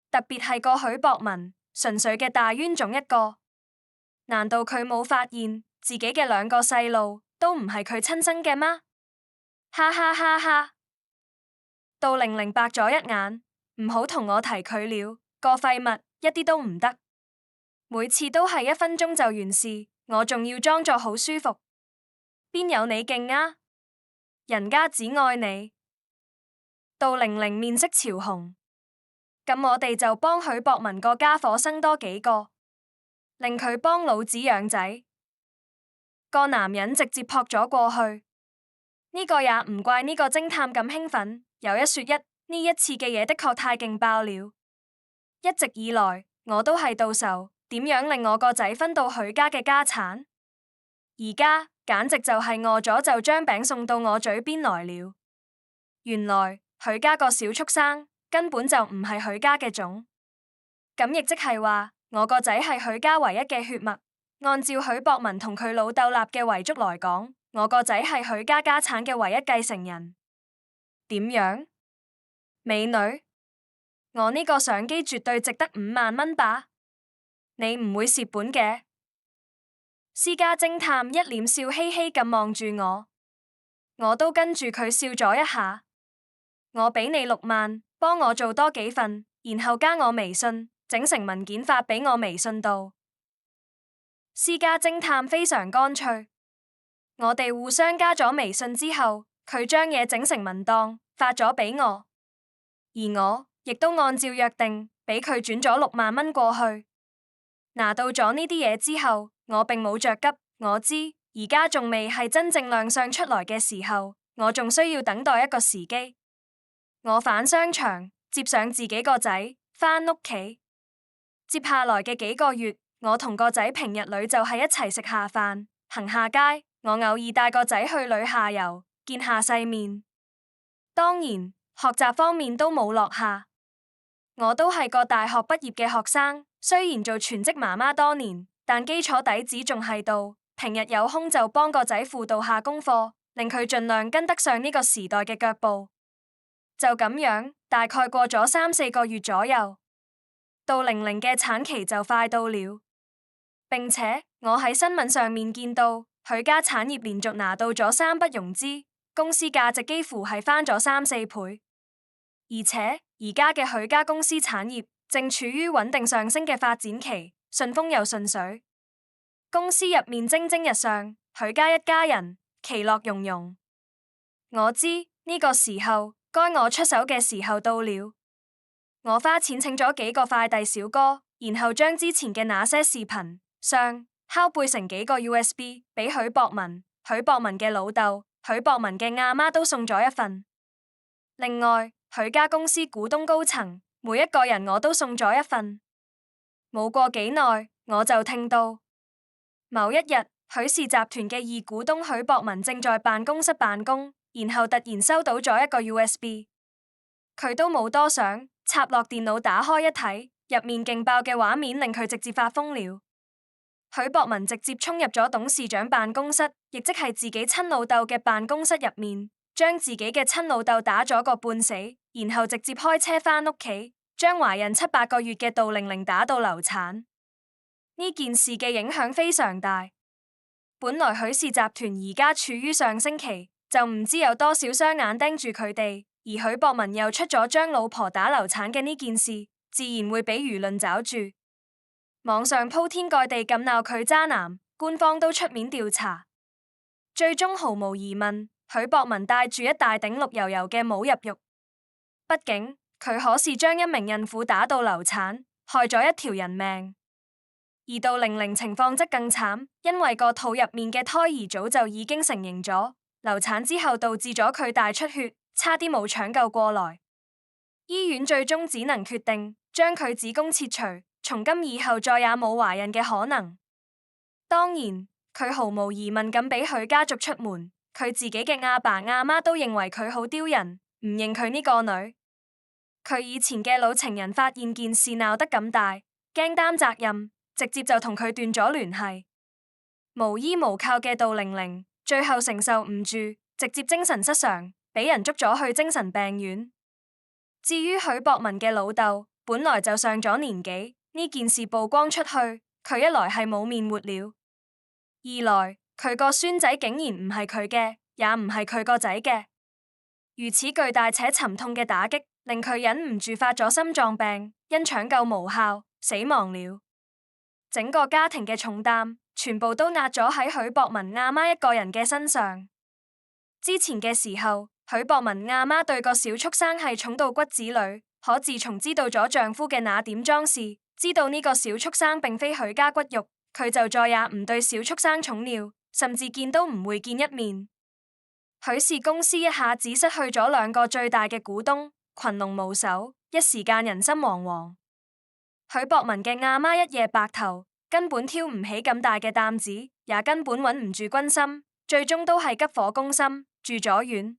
Speaker 1: 特別係個許博文，純粹嘅大冤種一個。難道佢冇發現自己嘅兩個細路都唔係佢親生嘅嗎？哈哈哈哈！杜玲玲白咗一眼，唔好同我提佢了，個廢物一啲都唔得，每次都係1分鐘就完事，我仲要裝作好舒服，邊有你勁啊？人家只愛你。杜玲玲面色潮紅，咁我哋就幫許博文個家伙生多幾個，令佢幫老子養仔。個男人直接撲咗過去，呢個也唔怪呢個偵探咁興奮。有一說一，呢一次嘅嘢的確太勁爆了。一直以來我都係到仇，點樣令我個仔分到許家嘅家產？而家簡直就係餓咗就將餅送到我嘴邊來了。原來許家個小畜生根本就唔係許家嘅種，咁亦即係話我個仔係許家唯一嘅血脈。按照許博文同佢老豆立嘅遺囑來講，我個仔係許家家產嘅唯一繼承人。點樣？美女，我呢個相機絕對值得5萬蚊吧？你唔會蝕本嘅？私家偵探一臉笑嘻嘻咁望住我，我都跟住佢笑咗一下。我俾你6萬，幫我做多幾份，然後加我微信，整成文件發俾我微信度。私家偵探非常乾脆，我哋互相加咗微信之後，佢將嘢整成文檔發咗俾我，而我亦都按照約定俾佢轉咗6萬蚊過去。拿到咗呢啲嘢之後，我並冇着急，我知而家仲未係真正亮相出來嘅時候，我仲需要等待一個時機。我返商場接上自己個仔返屋企，接下來嘅幾個月，我同個仔平日裏就係一齊食下飯、行下街，我偶爾帶個仔去旅下遊，見下世面。當然，學習方面都冇落下。我都係個大學畢業嘅學生，雖然做全職媽媽多年，但基礎底子仲係度。平日有空就幫個仔輔導下功課，令佢盡量跟得上呢個時代嘅腳步。就咁樣，大概過咗3、4個月左右，杜玲玲嘅產期就快到了，並且我喺新聞上面見到許家產業連續拿到咗3筆融資，公司價值幾乎係翻咗3、4倍，而且而家嘅許家公司產業正處於穩定上升嘅發展期，順風又順水。公司入面蒸蒸日上，許家一家人其樂融融。我知呢個時候該我出手嘅時候到了。我花錢請咗幾個快遞小哥，然後將之前嘅那些視頻、相拷貝成幾個 USB 俾許博文。許博文嘅老豆、許博文嘅阿媽都送咗一份。另外，許家公司股東高層每一個人我都送咗一份。冇過幾耐，我就聽到某一日許氏集團嘅二股東許博文正在辦公室辦公，然後突然收到咗一個 USB， 佢都冇多想，插落電腦打開一睇，入面勁爆嘅畫面令佢直接發瘋了。許博文直接衝入咗董事長辦公室，亦即係自己親老豆嘅辦公室入面，將自己嘅親老豆打咗個半死，然後直接開車返屋企，將懷孕7、8個月嘅杜玲玲打到流產。呢件事嘅影響非常大。本來許氏集團而家處於上升期，就唔知有多少雙眼盯住佢哋，而許博文又出咗將老婆打流產嘅呢件事，自然會俾輿論抓住。網上鋪天蓋地咁鬧佢渣男，官方都出面調查，最終毫無疑問，許博文帶住一大頂綠油油嘅帽入獄。畢竟佢可是將一名孕婦打到流產，害咗一條人命。而杜玲玲情況則更慘，因為個肚入面嘅胎兒早就已經成形咗，流產之後導致咗佢大出血，差啲冇搶救過來。醫院最終只能決定將佢子宮切除，從今以後再也冇懷孕嘅可能。當然，佢毫無疑問咁俾許家逐出門，佢自己嘅阿爸阿媽都認為佢好丟人，唔認佢呢個女。佢以前嘅老情人發現件事鬧得咁大，驚擔責任，直接就同佢斷咗聯繫。無依無靠嘅杜玲玲最後承受唔住，直接精神失常，俾人捉咗去精神病院。至於許博文嘅老豆，本來就上咗年紀，呢件事曝光出去，佢一來係冇面活了，二來佢個孫仔竟然唔係佢嘅，也唔係佢個仔嘅。如此巨大且沉痛嘅打擊，令佢忍唔住發咗心臟病，因搶救無效死亡了。整個家庭嘅重擔全部都壓咗喺許博文阿媽一個人嘅身上。之前嘅時候，許博文阿媽對個小畜生係寵到骨子裏，可自從知道咗丈夫嘅那點樁事，知道呢個小畜生並非許家骨肉，佢就再也唔對小畜生寵了，甚至見都唔會見一面。許氏公司一下子失去咗2個最大嘅股東，群龍無首，一時間人心惶惶。許博文嘅阿媽一夜白頭，根本挑唔起咁大嘅擔子，也根本穩唔住軍心，最終都係急火攻心，住咗院。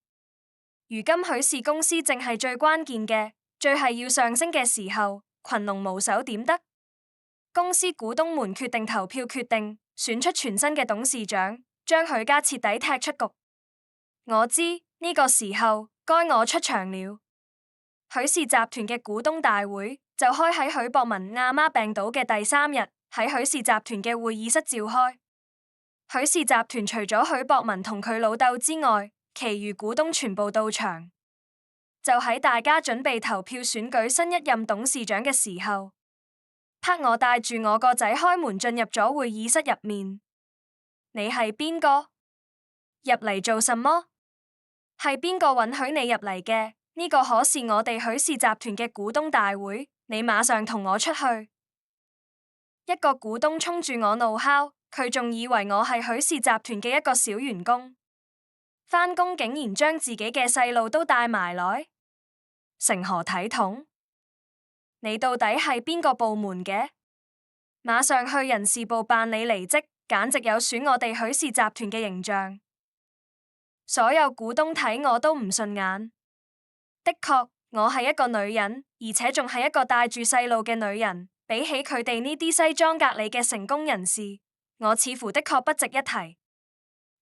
Speaker 1: 如今許氏公司正係最關鍵嘅，最係要上升嘅時候，群龍無首點得？公司股東們決定投票決定，選出全新嘅董事長，將許家徹底踢出局。我知呢個時候該我出場了。許氏集團嘅股東大會就開喺許博文阿媽病倒嘅第3日，喺許氏集團嘅會議室召開。許氏集團除咗許博文同佢老豆之外，其餘股東全部到場。就喺大家準備投票選舉新一任董事長嘅時候，我帶住我個仔開門進入咗會議室入面。你係邊個？入嚟做什麼？係邊個允許你入嚟嘅？呢個可是我哋許氏集團嘅股東大會，你馬上同我出去！一個股東衝住我怒敲，佢仲以為我係許氏集團嘅一個小員工，返工竟然將自己嘅細路都帶埋來，成何體統？你到底係邊個部門嘅？馬上去人事部辦理離職，簡直有損我哋許氏集團嘅形象。所有股東睇我都唔順眼。的確，我係一個女人，而且仲係一個帶住細路嘅女人。比起佢哋呢啲西裝革履嘅成功人士，我似乎的確不值一提。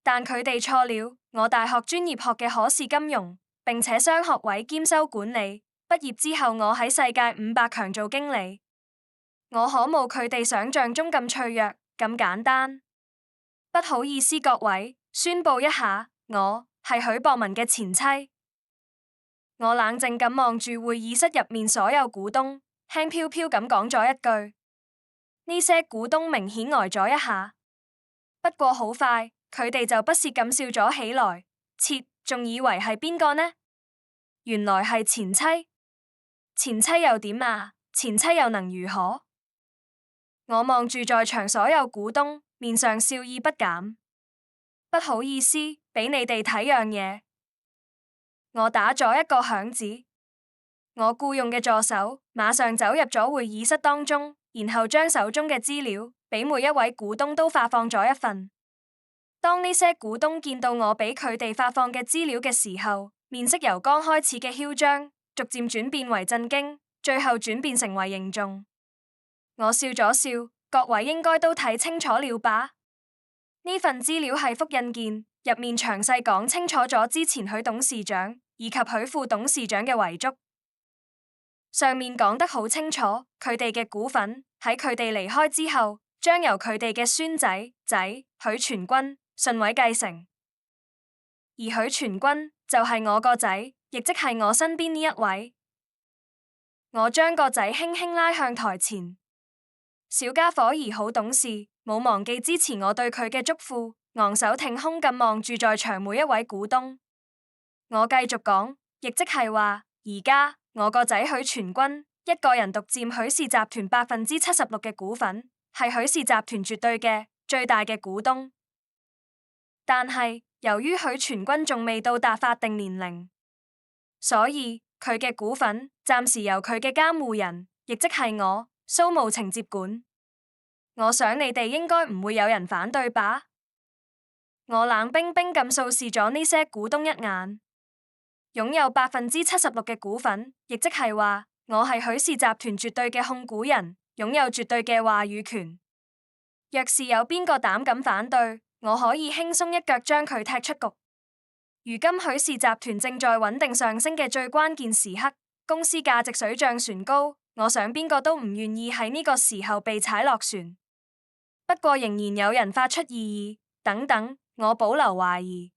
Speaker 1: 但佢哋錯了，我大學專業學嘅可是金融，並且雙學位兼修管理。畢業之後，我喺世界500強做經理。我可冇佢哋想象中咁脆弱，咁簡單。不好意思各位，宣布一下，我係許博文嘅前妻。我冷靜咁望住會議室入面所有股東，輕飄飄咁講咗一句。呢些股東明顯呆咗一下，不過好快，佢哋就不屑咁笑咗起來。切，仲以為係邊個呢？原來係前妻。前妻又點啊？前妻又能如何？我望住在場所有股東，面上笑意不減。不好意思，俾你哋睇樣嘢。我打咗一個響指，我僱用嘅助手馬上走入咗會議室當中，然後將手中嘅資料俾每一位股東都發放咗一份。當呢些股東見到我俾佢哋發放嘅資料嘅時候，面色由剛開始嘅囂張，逐漸轉變為震驚，最後轉變成為凝重。我笑咗笑，各位應該都睇清楚了吧？呢份資料係複印件，入面詳細講清楚咗之前許董事長以及許副董事長嘅遺囑。上面講得好清楚，佢哋嘅股份喺佢哋離開之後，將由佢哋嘅孫仔許全軍順位繼承。而許全軍就係我個仔，亦即係我身邊呢一位。我將個仔輕輕拉向台前。小家伙兒好懂事，冇忘記之前我對佢嘅囑咐，昂首挺胸咁望住在場每一位股東。我繼續講，亦即係話，而家我個仔許全軍一個人獨佔許氏集團76%嘅股份，係許氏集團絕對嘅最大嘅股東。但係由於許全軍仲未到達法定年齡，所以佢嘅股份暫時由佢嘅監護人，亦即係我蘇慕情接管。我想你哋應該唔會有人反對吧？我冷冰冰咁掃視咗呢些股東一眼。擁有76%嘅股份，亦即係話我係許氏集團絕對嘅控股人，擁有絕對嘅話語權。若是有邊個膽敢反對，我可以輕鬆一腳將佢踢出局。如今許氏集團正在穩定上升嘅最關鍵時刻，公司價值水漲船高，我想邊個都唔願意喺呢個時候被踩落船。不過仍然有人發出異議，等等，我保留懷疑。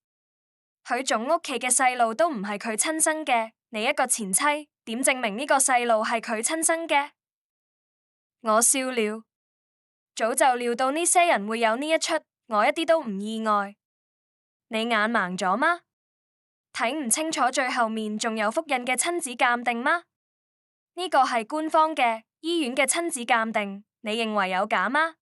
Speaker 1: 許總屋企嘅細路都唔係佢親生嘅，你一個前妻點證明呢個細路係佢親生嘅？我笑了，早就料到呢些人會有呢一出，我一啲都唔意外。你眼盲咗嗎？睇唔清楚最後面仲有複印嘅親子鑑定嗎？呢個係官方嘅醫院嘅親子鑑定，你認為有假嗎？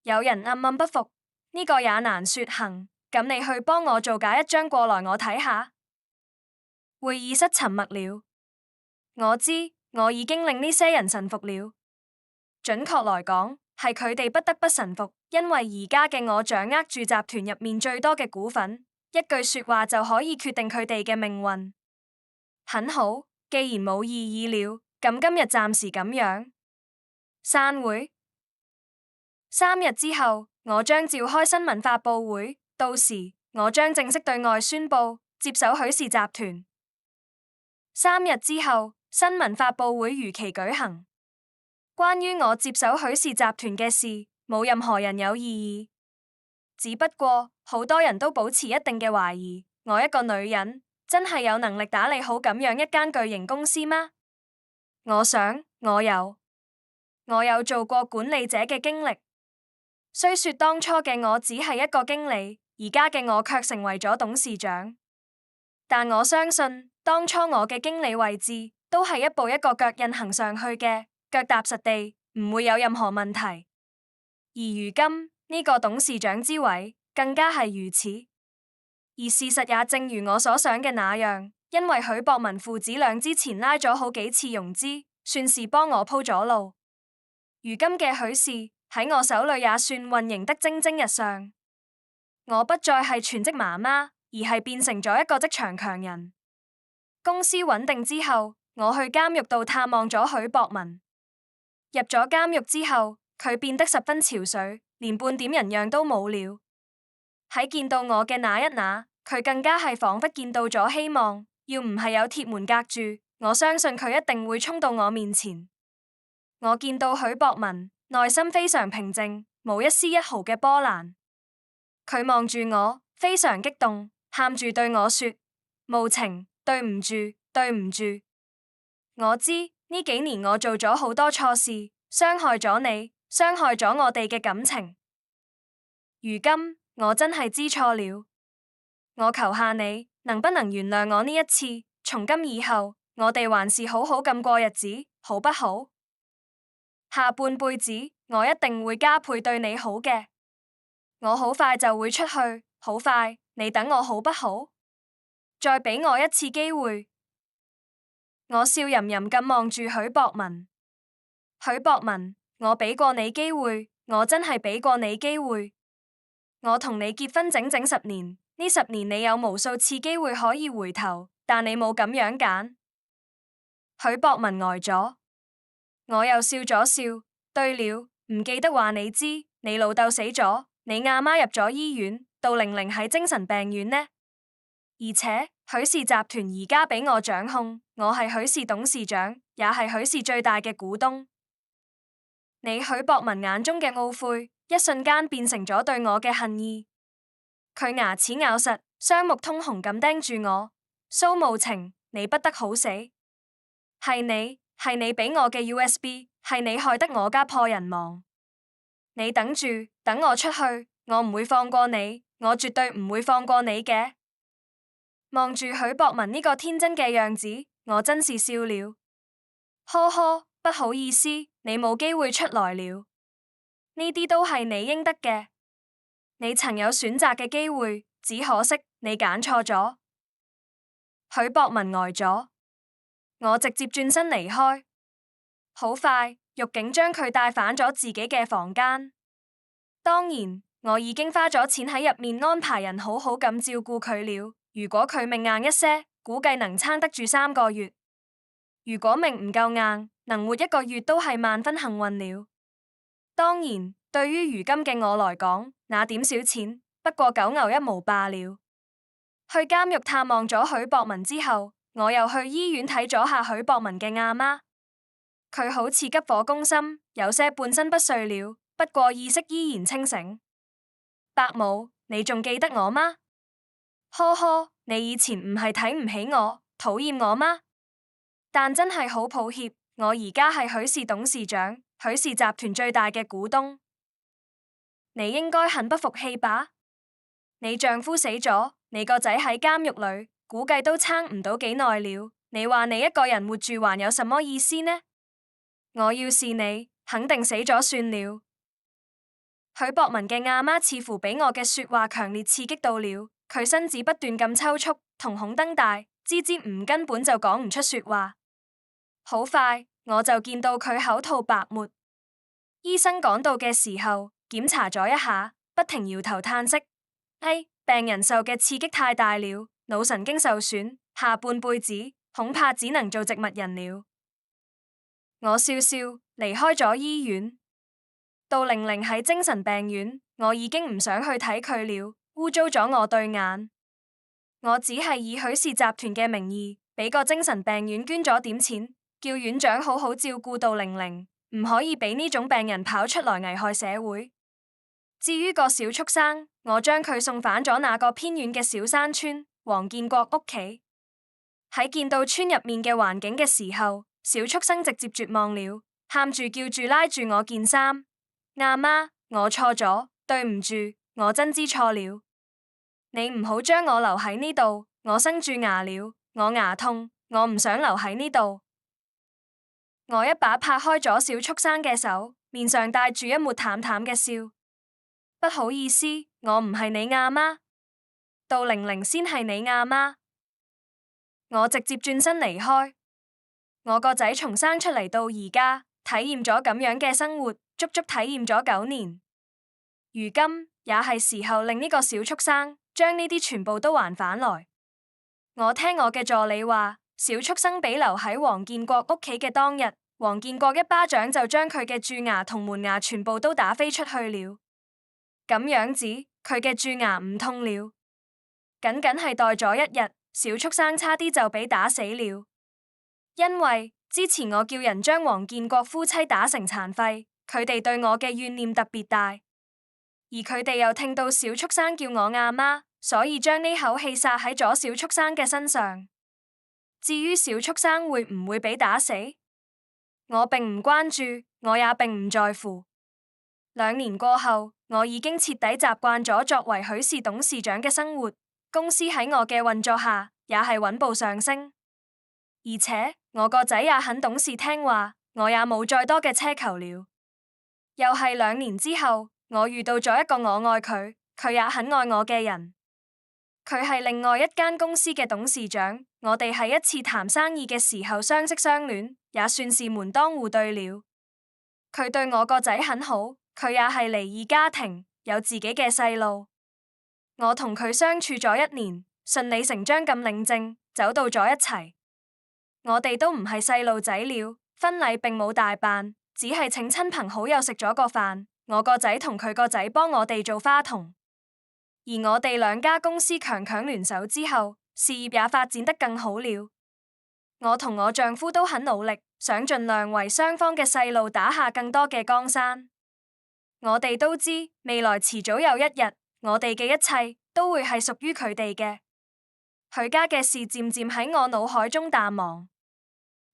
Speaker 1: 有人暗暗不服，呢個也難說行。咁你去幫我做假一張過來我睇下。會議室沉默了。我知，我已經令呢些人臣服了。準確來講，係佢哋不得不臣服，因為而家嘅我掌握住集團入面最多嘅股份，一句說話就可以決定佢哋嘅命運。很好，既然冇異議了，咁今日暫時咁樣。散會。3日之後，我將召開新聞發佈會。到時我將正式對外宣布接手許氏集團。3日之後，新聞發佈會如期舉行。關於我接手許氏集團嘅事，冇任何人有異議。只不過好多人都保持一定嘅懷疑，我一個女人真係有能力打理好咁樣一間巨型公司嗎？我想我有做過管理者嘅經歷。雖說當初嘅我只係一個經理。而家嘅我卻成為咗董事長，但我相信當初我嘅經理位置都係一步一個腳印行上去嘅，腳踏實地，唔會有任何問題。而如今呢個董事長之位更加係如此，而事實也正如我所想嘅那樣，因為許博文父子倆之前拉咗好幾次融資，算是幫我鋪咗路。如今嘅許氏喺我手裏也算運營得蒸蒸日上。我不再係全職媽媽，而係變成咗一個職場強人。公司穩定之後，我去監獄度探望咗許博文。入咗監獄之後，佢變得十分憔悴，連半點人樣都冇了。喺見到我嘅那一那，佢更加係仿佛見到咗希望，要唔係有鐵門隔住，我相信佢一定會衝到我面前。我見到許博文，內心非常平靜，冇一絲一毫嘅波瀾。佢望住我，非常激動，喊住對我說：無情，對唔住，對唔住。我知呢幾年我做咗好多錯事，傷害咗你，傷害咗我哋嘅感情。如今我真係知錯了，我求下你，能不能原諒我呢一次？從今以後，我哋還是好好咁過日子，好不好？下半輩子，我一定會加倍對你好嘅。我好快就會出去，好快，你等我好不好？再俾我一次機會。我笑吟吟咁望住許博文。許博文，我俾過你機會，我真係俾過你機會。我同你結婚整整10年，呢10年你有無數次機會可以回頭，但你冇咁樣揀。許博文呆咗，我又笑咗笑。對了，唔記得話你知，你老豆死咗，你阿媽入咗醫院，杜玲玲喺精神病院呢。而且許氏集團而家俾我掌控，我係許氏董事長，也係許氏最大嘅股東。你許博文眼中嘅懊悔，一瞬間變成咗對我嘅恨意。佢牙齒咬實，雙目通紅咁盯住我。蘇無情，你不得好死！係你俾我嘅 USB， 係你害得我家破人亡。你等住，等我出去，我唔會放過你，我絕對唔會放過你嘅。望住許博文呢個天真嘅樣子，我真是笑了。呵呵，不好意思，你冇機會出來了。呢啲都係你應得嘅。你曾有選擇嘅機會，只可惜你揀錯咗。許博文呆咗，我直接轉身離開。好快，獄警將佢帶返咗自己嘅房間。當然，我已經花咗錢喺入面安排人好好咁照顧佢了。如果佢命硬一些，估計能撐得住3個月；如果命唔夠硬，能活1個月都係萬分幸運了。當然，對於如今嘅我來講，那點小錢不過九牛一毛罷了。去監獄探望咗許博文之後，我又去醫院睇咗下許博文嘅阿媽。佢好似急火攻心，有些半身不遂了，不過意識依然清醒。伯母，你仲記得我嗎？呵呵，你以前唔係睇唔起我、討厭我嗎？但真係好抱歉，我而家係許氏董事長，許氏集團最大嘅股東。你應該很不服氣吧？你丈夫死咗，你個仔喺監獄裏，估計都撐唔到幾耐了。你話你一個人活住還有什麼意思呢？我要是你，肯定死咗算了。許博文嘅阿媽似乎俾我嘅說話強烈刺激到了。佢身子不斷咁抽搐，瞳孔瞪大，支支吾吾根本就講唔出說話。好快，我就見到佢口吐白沫。醫生趕到嘅時候，檢查咗一下，不停搖頭嘆息：哎，病人受嘅刺激太大了，腦神經受損，下半輩子恐怕只能做植物人了。我笑笑離開咗醫院。杜玲玲喺精神病院，我已經唔想去睇佢了。污糟咗我對眼，我只係以許氏集團嘅名義，俾個精神病院捐咗點錢，叫院長好好照顧杜玲玲，唔可以俾呢種病人跑出來危害社會。至於個小畜生，我將佢送返咗那個偏遠嘅小山村黃建國屋企。喺見到村入面嘅環境嘅時候，小畜生直接絕望了，喊住叫住拉住我件衫：阿媽，我錯咗，對唔住，我真知錯了。你唔好將我留喺呢度，我生蛀牙了，我牙痛，我唔想留喺呢度。我一把拍開咗小畜生嘅手，面上帶住一抹淡淡嘅笑。不好意思，我唔係你阿媽，杜玲玲先係你阿媽。我直接轉身離開。我個仔從生出嚟到而家，體驗咗咁樣嘅生活，足足體驗咗9年。如今也係時候令呢個小畜生將呢啲全部都還返來。我聽我嘅助理話，小畜生被留喺黃建國屋企嘅當日，黃建國一巴掌就將佢嘅蛀牙同門牙全部都打飛出去了。咁樣子，佢嘅蛀牙唔痛了。僅僅係待咗一日，小畜生差啲就俾打死了。因為之前我叫人將黃建國夫妻打成殘廢，佢哋對我嘅怨念特別大，而佢哋又聽到小畜生叫我阿媽，所以將呢口氣撒喺咗小畜生嘅身上。至於小畜生會唔會俾打死，我並唔關注，我也並唔在乎。2年過後，我已經徹底習慣咗作為許氏董事長嘅生活，公司喺我嘅運作下也係穩步上升，而且我個仔也很懂事聽話，我也冇再多嘅奢求了。又係2年之後，我遇到咗一個我愛佢，佢也很愛我嘅人。佢係另外一間公司嘅董事長，我哋喺一次談生意嘅時候相識相戀，也算是門當戶對了。佢對我個仔很好，佢也係離異家庭，有自己嘅細路。我同佢相處咗1年，順理成章咁領證，走到咗一齊。我哋都唔係細路仔了，婚禮並冇大辦，只係請親朋好友食咗個飯。我個仔同佢個仔幫我哋做花童。而我哋2家公司強強聯手之後，事業也發展得更好了。我同我丈夫都很努力，想盡量為雙方嘅細路打下更多嘅江山。我哋都知未來遲早有一日，我哋嘅一切都會係屬於佢哋嘅。許家嘅事漸漸喺我腦海中淡忘。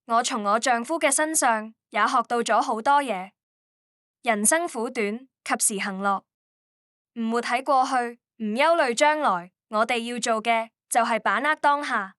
Speaker 1: 我從我丈夫嘅身上也學到咗好多嘢。人生苦短，及時行樂，唔活喺過去，唔憂慮將來，我哋要做嘅就係把握當下。